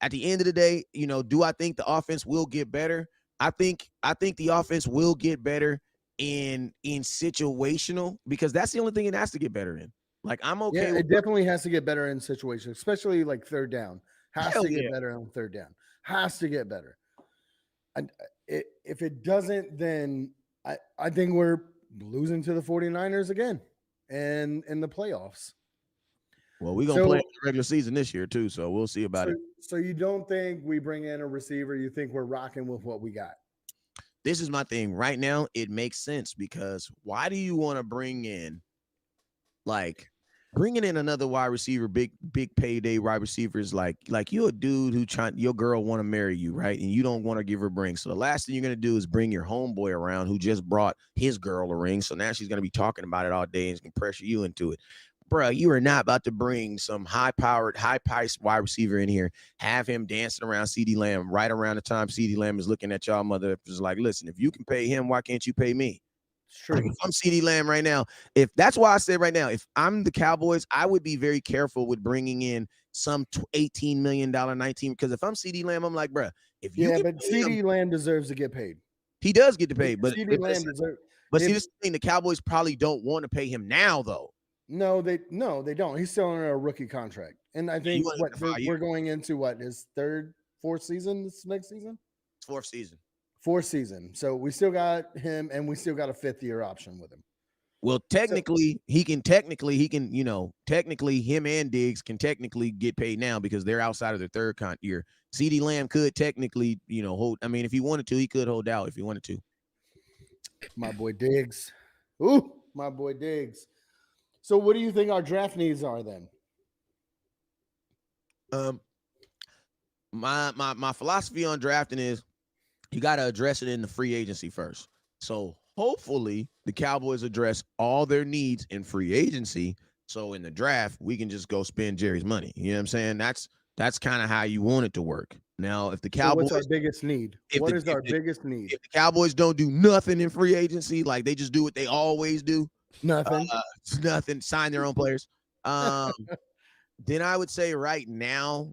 at the end of the day, do I think the offense will get better? I think the offense will get better in situational, because that's the only thing it has to get better in. Like, I'm okay. Yeah, it definitely has to get better in situations, especially like third down. Has to get better on third down. Has to get better. And if it doesn't, then I think we're losing to the 49ers again and in the playoffs. Well, we're going to play in the regular season this year too, so we'll see about it. So you don't think we bring in a receiver? You think we're rocking with what we got? this is my thing. Right now, it makes sense because why do you want to bringing in another wide receiver, big payday wide receivers, like you a dude who your girl want to marry you, right? And you don't want to give her a ring. So the last thing you're gonna do is bring your homeboy around who just brought his girl a ring. So now she's gonna be talking about it all day and can pressure you into it. Bruh, you are not about to bring some high-priced wide receiver in here, have him dancing around CeeDee Lamb right around the time CeeDee Lamb is looking at y'all mother. It's like, listen, if you can pay him, why can't you pay me? Sure. Like, if I'm CeeDee Lamb right now, if that's why I said right now, if I'm the Cowboys, I would be very careful with bringing in some $18 million, 19, because if I'm CeeDee Lamb, I'm like, bruh, if you but CeeDee Lamb deserves to get paid. he does get to pay, but CeeDee Lamb deserves. But see, this thing, the Cowboys probably don't want to pay him now, though. No, they don't. He's still on a rookie contract, and I think we're going into his fourth season this next season. Fourth season. Fourth season. So we still got him, and we still got a 5th-year option with him. Well, technically, him and Diggs can technically get paid now because they're outside of their third year. CeeDee Lamb could technically, hold. I mean, if he wanted to, he could hold out if he wanted to. My boy Diggs. Ooh, my boy Diggs. So what do you think our draft needs are then? My philosophy on drafting is you got to address it in the free agency first. So hopefully the Cowboys address all their needs in free agency. So in the draft, we can just go spend Jerry's money. You know what I'm saying? That's kind of how you want it to work. Now, if the Cowboys, what's our biggest need? What is our biggest need? If the Cowboys don't do nothing in free agency, like they just do what they always do, nothing, sign their own players. Then I would say right now,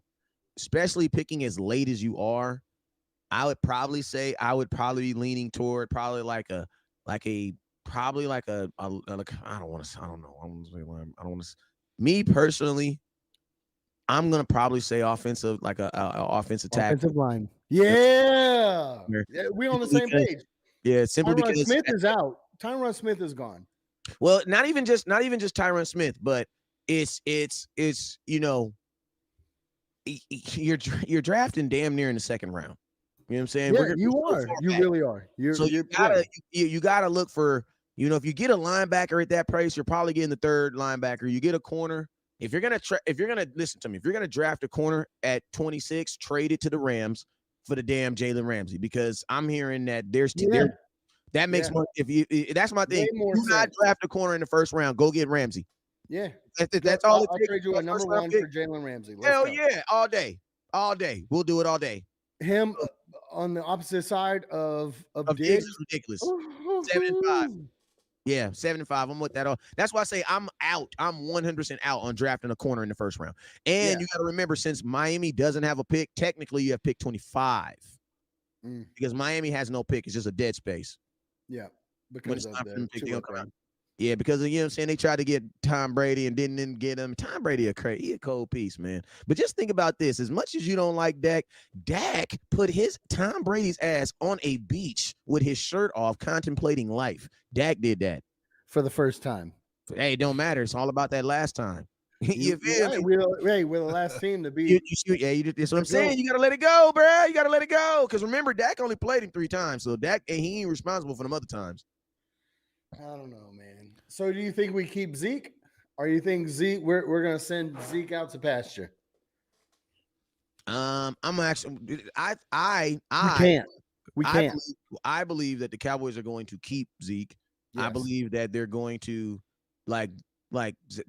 especially picking as late as you are, I would probably be leaning toward I don't want to. Me personally, I'm gonna probably say offensive, like a offensive tackle. Offensive line. Yeah, we on the same page. Yeah, simply Tyron because Smith is out. Tyron Smith is gone. Well, not even just Tyron Smith, but it's you're drafting damn near in the second round. You know what I'm saying? Yeah, you really are. You gotta look for, if you get a linebacker at that price, you're probably getting the third linebacker. You get a corner. If you're gonna listen to me, if you're gonna draft a corner at 26, trade it to the Rams for the damn Jalen Ramsey, because I'm hearing that that makes more. That's my thing. Do not draft a corner in the first round. Go get Ramsey. Yeah, that's all. I'll trade you a number 1 for Jalen Ramsey. Hell yeah, all day. We'll do it all day. Him on the opposite side of Diggs is ridiculous. 75. Yeah, 75. I'm with that. That's why I say I'm out. I'm 100% out on drafting a corner in the first round. And you got to remember, since Miami doesn't have a pick, technically you have pick 25 because Miami has no pick. It's just a dead space. Yeah, because of the because you know what I'm saying, they tried to get Tom Brady and didn't get him. Tom Brady he a cold piece, man. But just think about this: as much as you don't like Dak put Tom Brady's ass on a beach with his shirt off, contemplating life. Dak did that for the first time. Hey, it don't matter. It's all about that last time. You feel me? We're the last team to be. That's what I'm saying. You gotta let it go, bro. You gotta let it go. Because remember, Dak only played him 3 times, so Dak and he ain't responsible for them other times. I don't know, man. So do you think we keep Zeke, or you think we're gonna send Zeke out to pasture? I'm actually we can't. I believe that the Cowboys are going to keep Zeke. Yes. I believe that they're going to like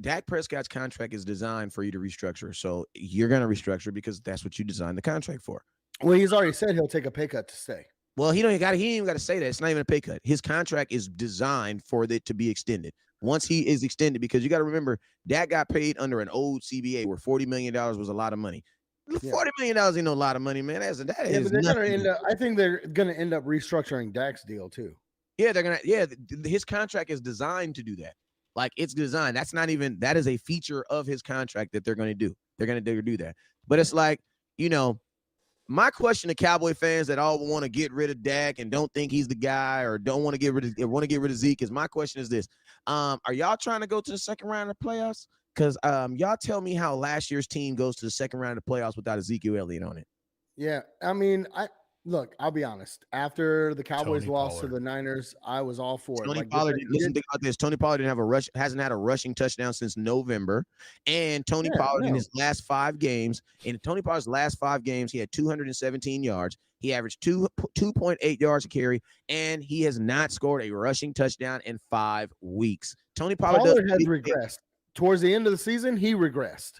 Dak Prescott's contract is designed for you to restructure. So you're going to restructure because that's what you designed the contract for. Well, he's already said he'll take a pay cut to stay. Well, he ain't even got to say that. It's not even a pay cut. His contract is designed for it to be extended. Once he is extended, because you got to remember, Dak got paid under an old CBA where $40 million was a lot of money. $40 million ain't no lot of money, man. But they're gonna end up, I think they're gonna end up restructuring Dak's deal too. Yeah, they're gonna. Yeah, his contract is designed to do that. Like, it's designed. That is a feature of his contract that they're gonna do. They're gonna do that. But it's like, my question to Cowboy fans that all want to get rid of Dak and don't think he's the guy, or don't want to get rid of Zeke, is my question is this: are y'all trying to go to the second round of the playoffs? Because y'all tell me how last year's team goes to the second round of the playoffs without Ezekiel Elliott on it. Yeah, I mean, Look, I'll be honest. After the Cowboys Tony lost to Pollard. the Niners, I was all for it. Tony Like, Pollard, listen, think about this. Tony Pollard hasn't had a rushing touchdown since November. And Tony Yeah, Pollard in no. his last 5 games, in Tony Pollard's last 5 games, he had 217 yards. He averaged 2.8 yards a carry, and he has not scored a rushing touchdown in 5 weeks. Tony Pollard has regressed. Towards the end of the season, he regressed.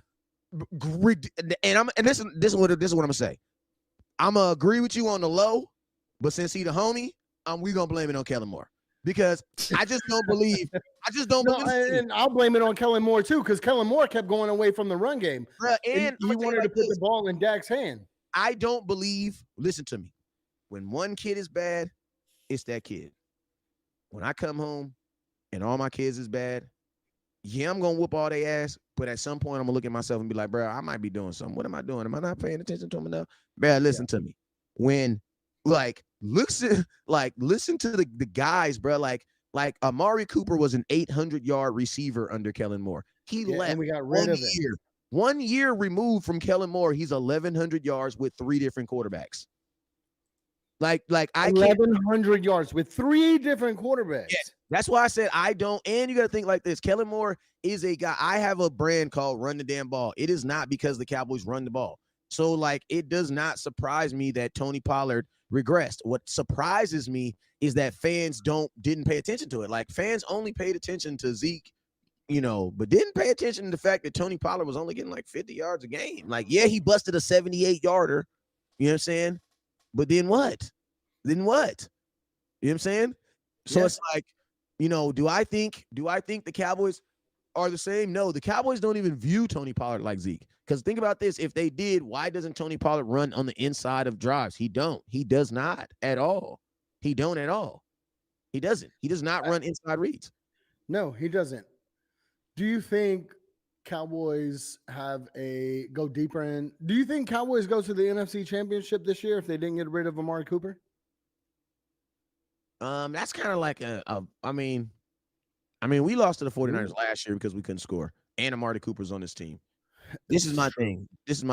And this is what I'm gonna say. I'm gonna agree with you on the low, but since he the homie, we gonna blame it on Kellen Moore because I just don't believe. And I'll blame it on Kellen Moore too, because Kellen Moore kept going away from the run game, and he wanted to put the ball in Dak's hand. I don't believe. Listen to me. When one kid is bad, it's that kid. When I come home and all my kids is bad, yeah, I'm gonna whoop all their ass. But at some point, I'm gonna look at myself and be like, bro, I might be doing something. What am I doing? Am I not paying attention to them enough? Bro, listen to me. When listen to the guys, bro. Like Amari Cooper was an 800-yard receiver under Kellen Moore. He left. And we got rid of it. 1 year removed from Kellen Moore, he's 1,100 yards with 3 different quarterbacks. Like I 1,100 yards with 3 different quarterbacks. Yeah, that's why I said I don't. And you got to think like this. Kellen Moore is a guy. I have a brand called Run the Damn Ball. It is not because the Cowboys run the ball. So like it does not surprise me that Tony Pollard regressed. What surprises me is that fans didn't pay attention to it. Like fans only paid attention to Zeke, but didn't pay attention to the fact that Tony Pollard was only getting like 50 yards a game. Like, yeah, he busted a 78-yarder. You know what I'm saying? But then what? Then what? You know what I'm saying? So It's like, do I think the Cowboys are the same? No, the Cowboys don't even view Tony Pollard like Zeke. Because think about this. If they did, why doesn't Tony Pollard run on the inside of drives? He don't. He does not at all. He don't at all. He doesn't. He does not run inside reads. No, he doesn't. Do you think Cowboys go deeper in? Do you think Cowboys go to the NFC Championship this year if they didn't get rid of Amari Cooper? That's kind of like I mean, we lost to the 49ers last year because we couldn't score. And Amari Cooper's on this team. This is my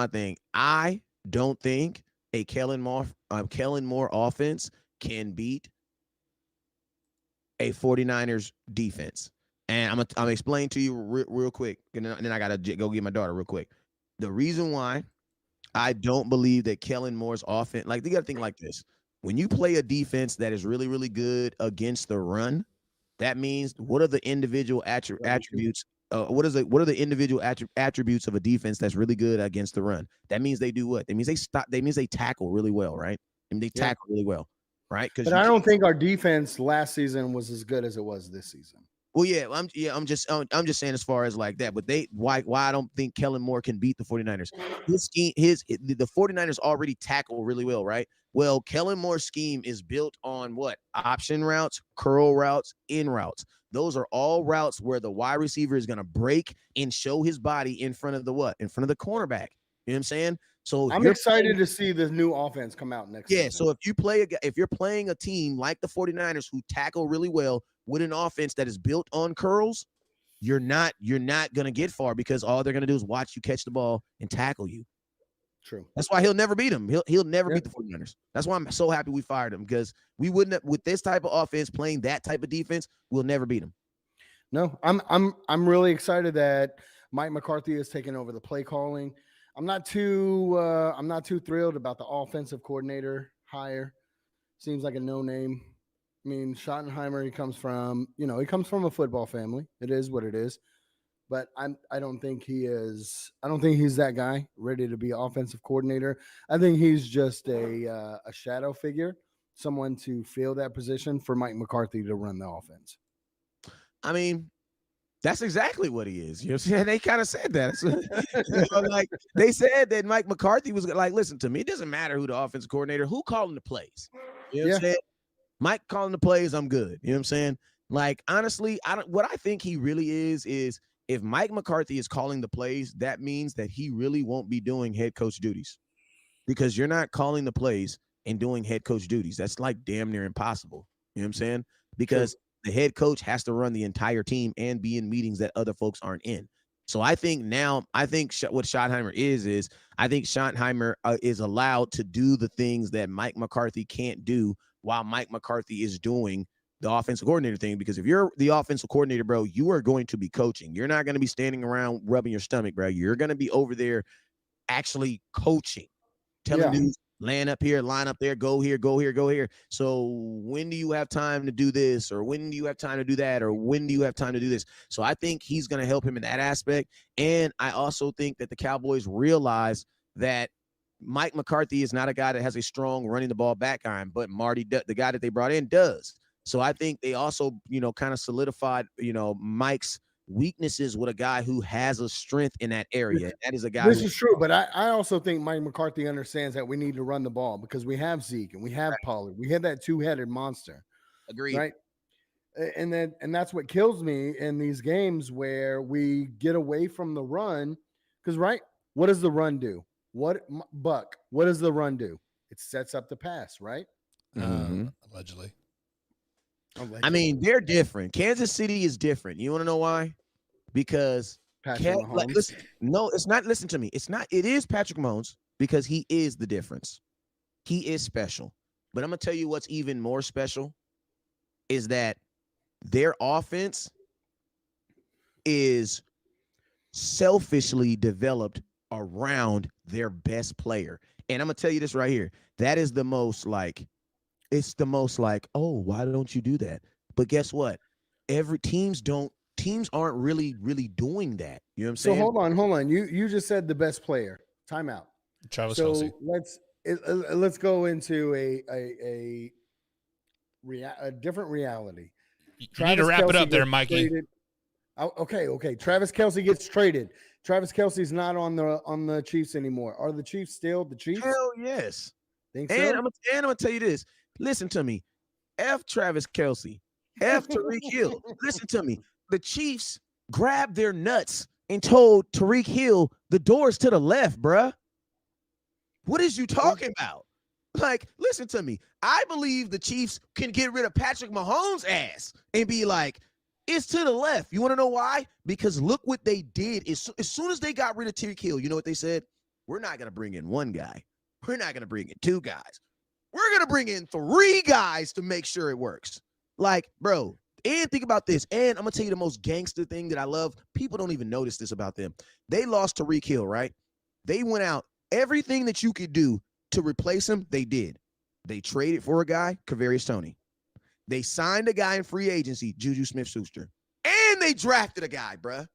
thing. I don't think a Kellen Moore offense can beat a 49ers defense. And I'm explain to you real quick, and then I gotta go get my daughter real quick. The reason why I don't believe that Kellen Moore's offense, like you gotta think like this: when you play a defense that is really, really good against the run, that means what are the individual attributes? What are the individual attributes of a defense that's really good against the run? That means they do what? That means they stop. That means they tackle really well, right? And they tackle really well, right? But I don't think our defense last season was as good as it was this season. Well, I'm just saying as far as like that, but why I don't think Kellen Moore can beat the 49ers. His scheme, the 49ers already tackle really well, right? Well, Kellen Moore's scheme is built on what? Option routes, curl routes, in routes. Those are all routes where the wide receiver is going to break and show his body in front of the what? In front of the cornerback. You know what I'm saying? So I'm excited to see this new offense come out next season. So if you're playing a team like the 49ers who tackle really well with an offense that is built on curls, you're not going to get far because all they're going to do is watch you catch the ball and tackle you. True. That's why he'll never beat them. He'll never beat the 49ers. That's why I'm so happy we fired him, because we wouldn't have, with this type of offense playing that type of defense, we'll never beat him. No, I'm really excited that Mike McCarthy is taking over the play calling. I'm not too thrilled about the offensive coordinator hire. Seems like a no name. I mean, Schottenheimer, he comes from a football family. It is what it is. But I don't think he is. I don't think he's that guy ready to be offensive coordinator. I think he's just a shadow figure, someone to fill that position for Mike McCarthy to run the offense. I mean, that's exactly what he is. You know what I'm saying? They kind of said that. Like they said that Mike McCarthy was like, listen to me, it doesn't matter who the offensive coordinator, who calling the plays. You know what I'm saying? Mike calling the plays, I'm good. You know what I'm saying? Like, honestly, what I think he really is if Mike McCarthy is calling the plays, that means that he really won't be doing head coach duties, because you're not calling the plays and doing head coach duties. That's like damn near impossible. You know what I'm saying? Because the head coach has to run the entire team and be in meetings that other folks aren't in. So I think what Schottenheimer is I think Schottenheimer is allowed to do the things that Mike McCarthy can't do while Mike McCarthy is doing the offensive coordinator thing. Because if you're the offensive coordinator, bro, you are going to be coaching. You're not going to be standing around rubbing your stomach, bro. You're going to be over there actually coaching, telling dudes, line up here, line up there, go here, go here, go here. So when do you have time to do this? Or when do you have time to do that? Or when do you have time to do this? So I think he's going to help him in that aspect. And I also think that the Cowboys realize that Mike McCarthy is not a guy that has a strong running the ball back iron, but Marty, the guy that they brought in, does. So I think they also, kind of solidified, Mike's weaknesses with a guy who has a strength in that area. That is a guy. This is true, but I also think Mike McCarthy understands that we need to run the ball because we have Zeke and we have Pollard. We have that two-headed monster. Agreed. Right. And that's what kills me in these games where we get away from the run. Because what does the run do? What does the run do? It sets up the pass, right? Allegedly. I mean, they're different. Kansas City is different. You want to know why? Because listen, no, it's not. Listen to me. It's not. It is Patrick Mahomes because he is the difference. He is special. But I'm gonna tell you what's even more special is that their offense is selfishly developed around their best player. And I'm gonna tell you this right here. That is the most it's the most oh, why don't you do that? But guess what? Teams aren't really doing that. You know what I'm saying? So hold on. You just said the best player. Timeout. Travis Kelce. Let's go into a different reality. You need to wrap it up there, Mikey. Okay. Travis Kelce gets traded. Travis Kelce's not on the Chiefs anymore. Are the Chiefs still the Chiefs? Hell yes. Think so? And I'm gonna tell you this. Listen to me. F Travis Kelce. F Tyreek Hill. Listen to me. The Chiefs grabbed their nuts and told Tyreek Hill the door's to the left, bruh. What is you talking about? Listen to me. I believe the Chiefs can get rid of Patrick Mahomes' ass and be like, it's to the left. You want to know why? Because look what they did. As soon as they got rid of Tyreek Hill, you know what they said? We're not going to bring in one guy. We're not going to bring in two guys. We're going to bring in three guys to make sure it works. Bro, and think about this. And I'm going to tell you the most gangster thing that I love. People don't even notice this about them. They lost Tyreek Hill, right? They went out. Everything that you could do to replace him, they did. They traded for a guy, Kadarius Toney. They signed a guy in free agency, Juju Smith-Schuster. And they drafted a guy, bruh.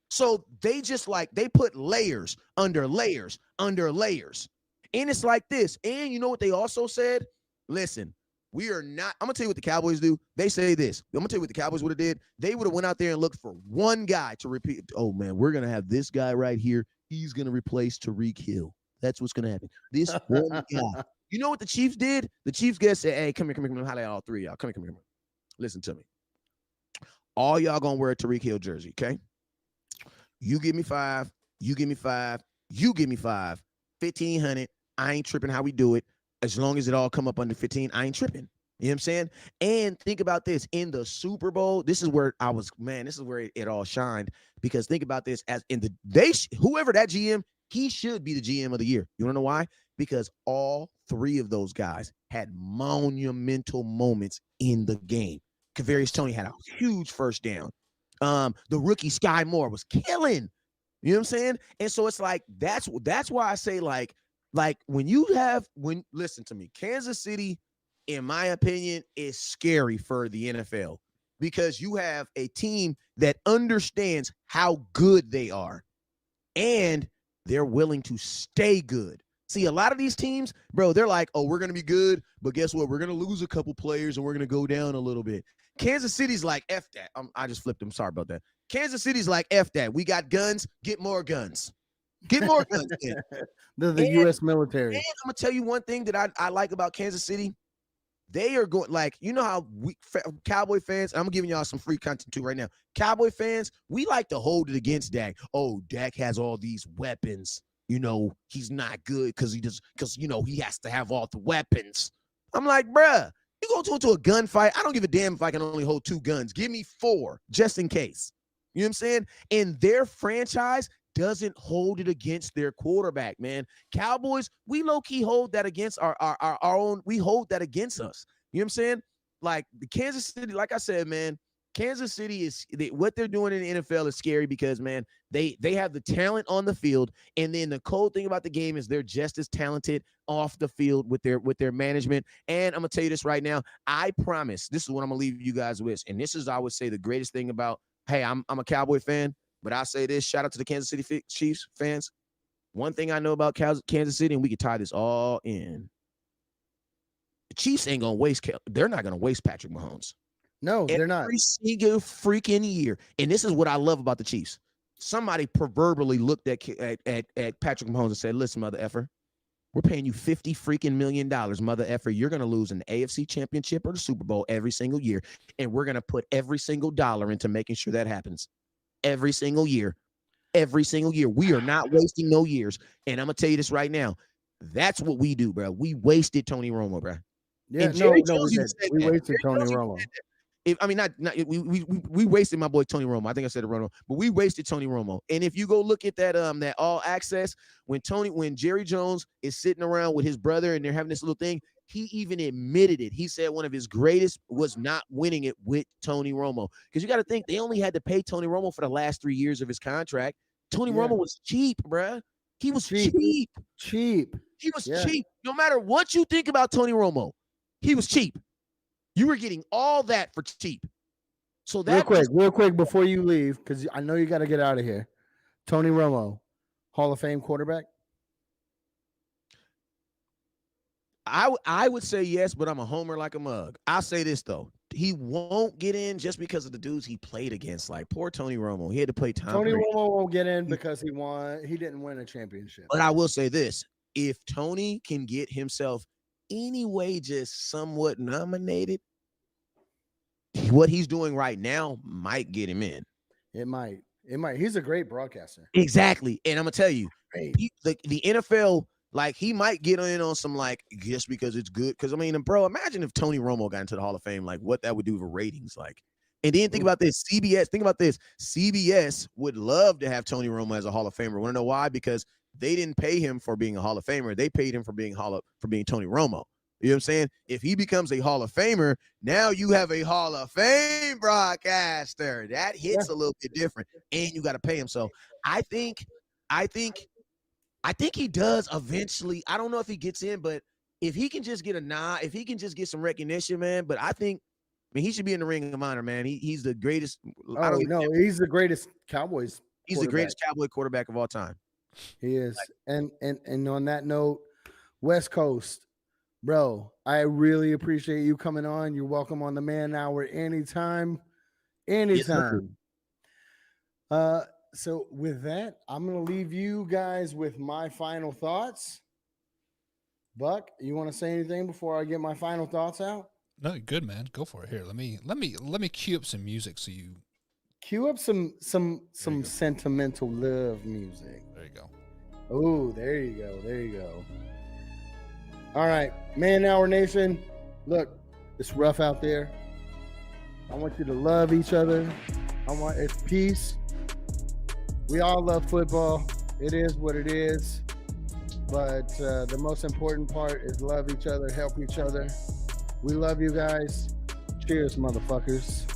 So they just they put layers under layers under layers. And it's like this. And you know what they also said? Listen, we are not. I'm going to tell you what the Cowboys do. They say this. I'm going to tell you what the Cowboys would have did. They would have went out there and looked for one guy to repeat. Oh, man, we're going to have this guy right here. He's going to replace Tyreek Hill. That's what's going to happen. This one guy. You know what the Chiefs did? The Chiefs said, hey, come here. I'm holler at all three of y'all. Come here. Listen to me. All y'all going to wear a Tyreek Hill jersey, okay? You give me 5. You give me 5. You give me 5. 1,500. I ain't tripping how we do it. As long as it all come up under 15, I ain't tripping. You know what I'm saying? And think about this. In the Super Bowl, this is where it all shined. Because think about this. Whoever that GM, he should be the GM of the year. You want to know why? Because all three of those guys had monumental moments in the game. Kadarius Toney had a huge first down. The rookie Sky Moore was killing. You know what I'm saying? And so it's that's why I say listen to me, Kansas City, in my opinion, is scary for the NFL because you have a team that understands how good they are and they're willing to stay good. See, a lot of these teams, bro, they're like, oh, we're going to be good, but guess what? We're going to lose a couple players and we're going to go down a little bit. Kansas City's like, F that. I just flipped them. Sorry about that. Kansas City's like, F that. We got guns. Get more guns. Get more guns. The U.S. military. And I'm going to tell you one thing that I like about Kansas City. They are going, you know how Cowboy fans, I'm giving y'all some free content too right now. Cowboy fans, we like to hold it against Dak. Oh, Dak has all these weapons. He's not good because he has to have all the weapons. I'm like, bruh, you go into a gunfight. I don't give a damn if I can only hold 2 guns. Give me 4 just in case. You know what I'm saying? And their franchise doesn't hold it against their quarterback, man. Cowboys, we low-key hold that against our own. We hold that against us. You know what I'm saying? Like the Kansas City, like I said, man, Kansas City what they're doing in the NFL is scary because, man, they have the talent on the field, and then the cold thing about the game is they're just as talented off the field with their management. And I'm gonna tell you this right now. I promise, this is what I'm gonna leave you guys with, and this is, I would say, the greatest thing about. Hey, I'm a Cowboy fan, but I say this: shout out to the Kansas City Chiefs fans. One thing I know about Kansas City, and we can tie this all in. The Chiefs ain't gonna waste. They're not gonna waste Patrick Mahomes. No, they're not. Every single freaking year. And this is what I love about the Chiefs. Somebody proverbially looked at Patrick Mahomes and said, listen, mother effer, we're paying you $50 freaking million, mother effer. You're going to lose an AFC championship or the Super Bowl every single year. And we're going to put every single dollar into making sure that happens. Every single year. Every single year. We are not wasting no years. And I'm going to tell you this right now. That's what we do, bro. We wasted Tony Romo, bro. Yeah, we wasted Tony Romo. We wasted my boy Tony Romo. I think I said it wrong, but we wasted Tony Romo. And if you go look at that all access, when Jerry Jones is sitting around with his brother and they're having this little thing, he even admitted it. He said one of his greatest was not winning it with Tony Romo. Because you got to think they only had to pay Tony Romo for the last 3 years of his contract. Tony Romo was cheap, bruh. He was cheap. He was cheap. No matter what you think about Tony Romo, he was cheap. You were getting all that for cheap. So that real quick before you leave, because I know you got to get out of here. Tony Romo, Hall of Fame quarterback? I would say yes, but I'm a homer like a mug. I'll say this though. He won't get in just because of the dudes he played against. Like poor Tony Romo. He had to play Tom Tony Brady. Romo won't get in because he didn't win a championship. But I will say this. If Tony can get himself anyway just somewhat nominated, what he's doing right now might get him in. It might. He's a great broadcaster. Exactly. And I'm gonna tell you, the NFL, like, he might get in on some, like, just because it's good. Because I mean, bro, imagine if Tony Romo got into the Hall of Fame, like what that would do for ratings. Like, and then think about this. CBS would love to have Tony Romo as a Hall of Famer. Want to know why? Because they didn't pay him for being a Hall of Famer. They paid him for being Tony Romo. You know what I'm saying? If he becomes a Hall of Famer, now you have a Hall of Fame broadcaster. That hits a little bit different, and you got to pay him. So I think he does eventually. I don't know if he gets in, but if he can just get a nod, if he can just get some recognition, man. But I mean, he should be in the Ring of Honor, man. He's the greatest. He's the greatest Cowboys. He's the greatest Cowboy quarterback of all time. He is. And on that note, West Coast, bro, I really appreciate you coming on. You're welcome on the Man Hour anytime. Yes, so with that, I'm going to leave you guys with my final thoughts. Buck, you want to say anything before I get my final thoughts out? No, good, man. Go for it. Here, let me cue up some music so you cue up some sentimental love music. There you go. Oh, there you go. All right, Man Hour Nation. Look, it's rough out there. I want you to love each other. It's peace. We all love football. It is what it is. But the most important part is love each other, help each other. We love you guys. Cheers, motherfuckers.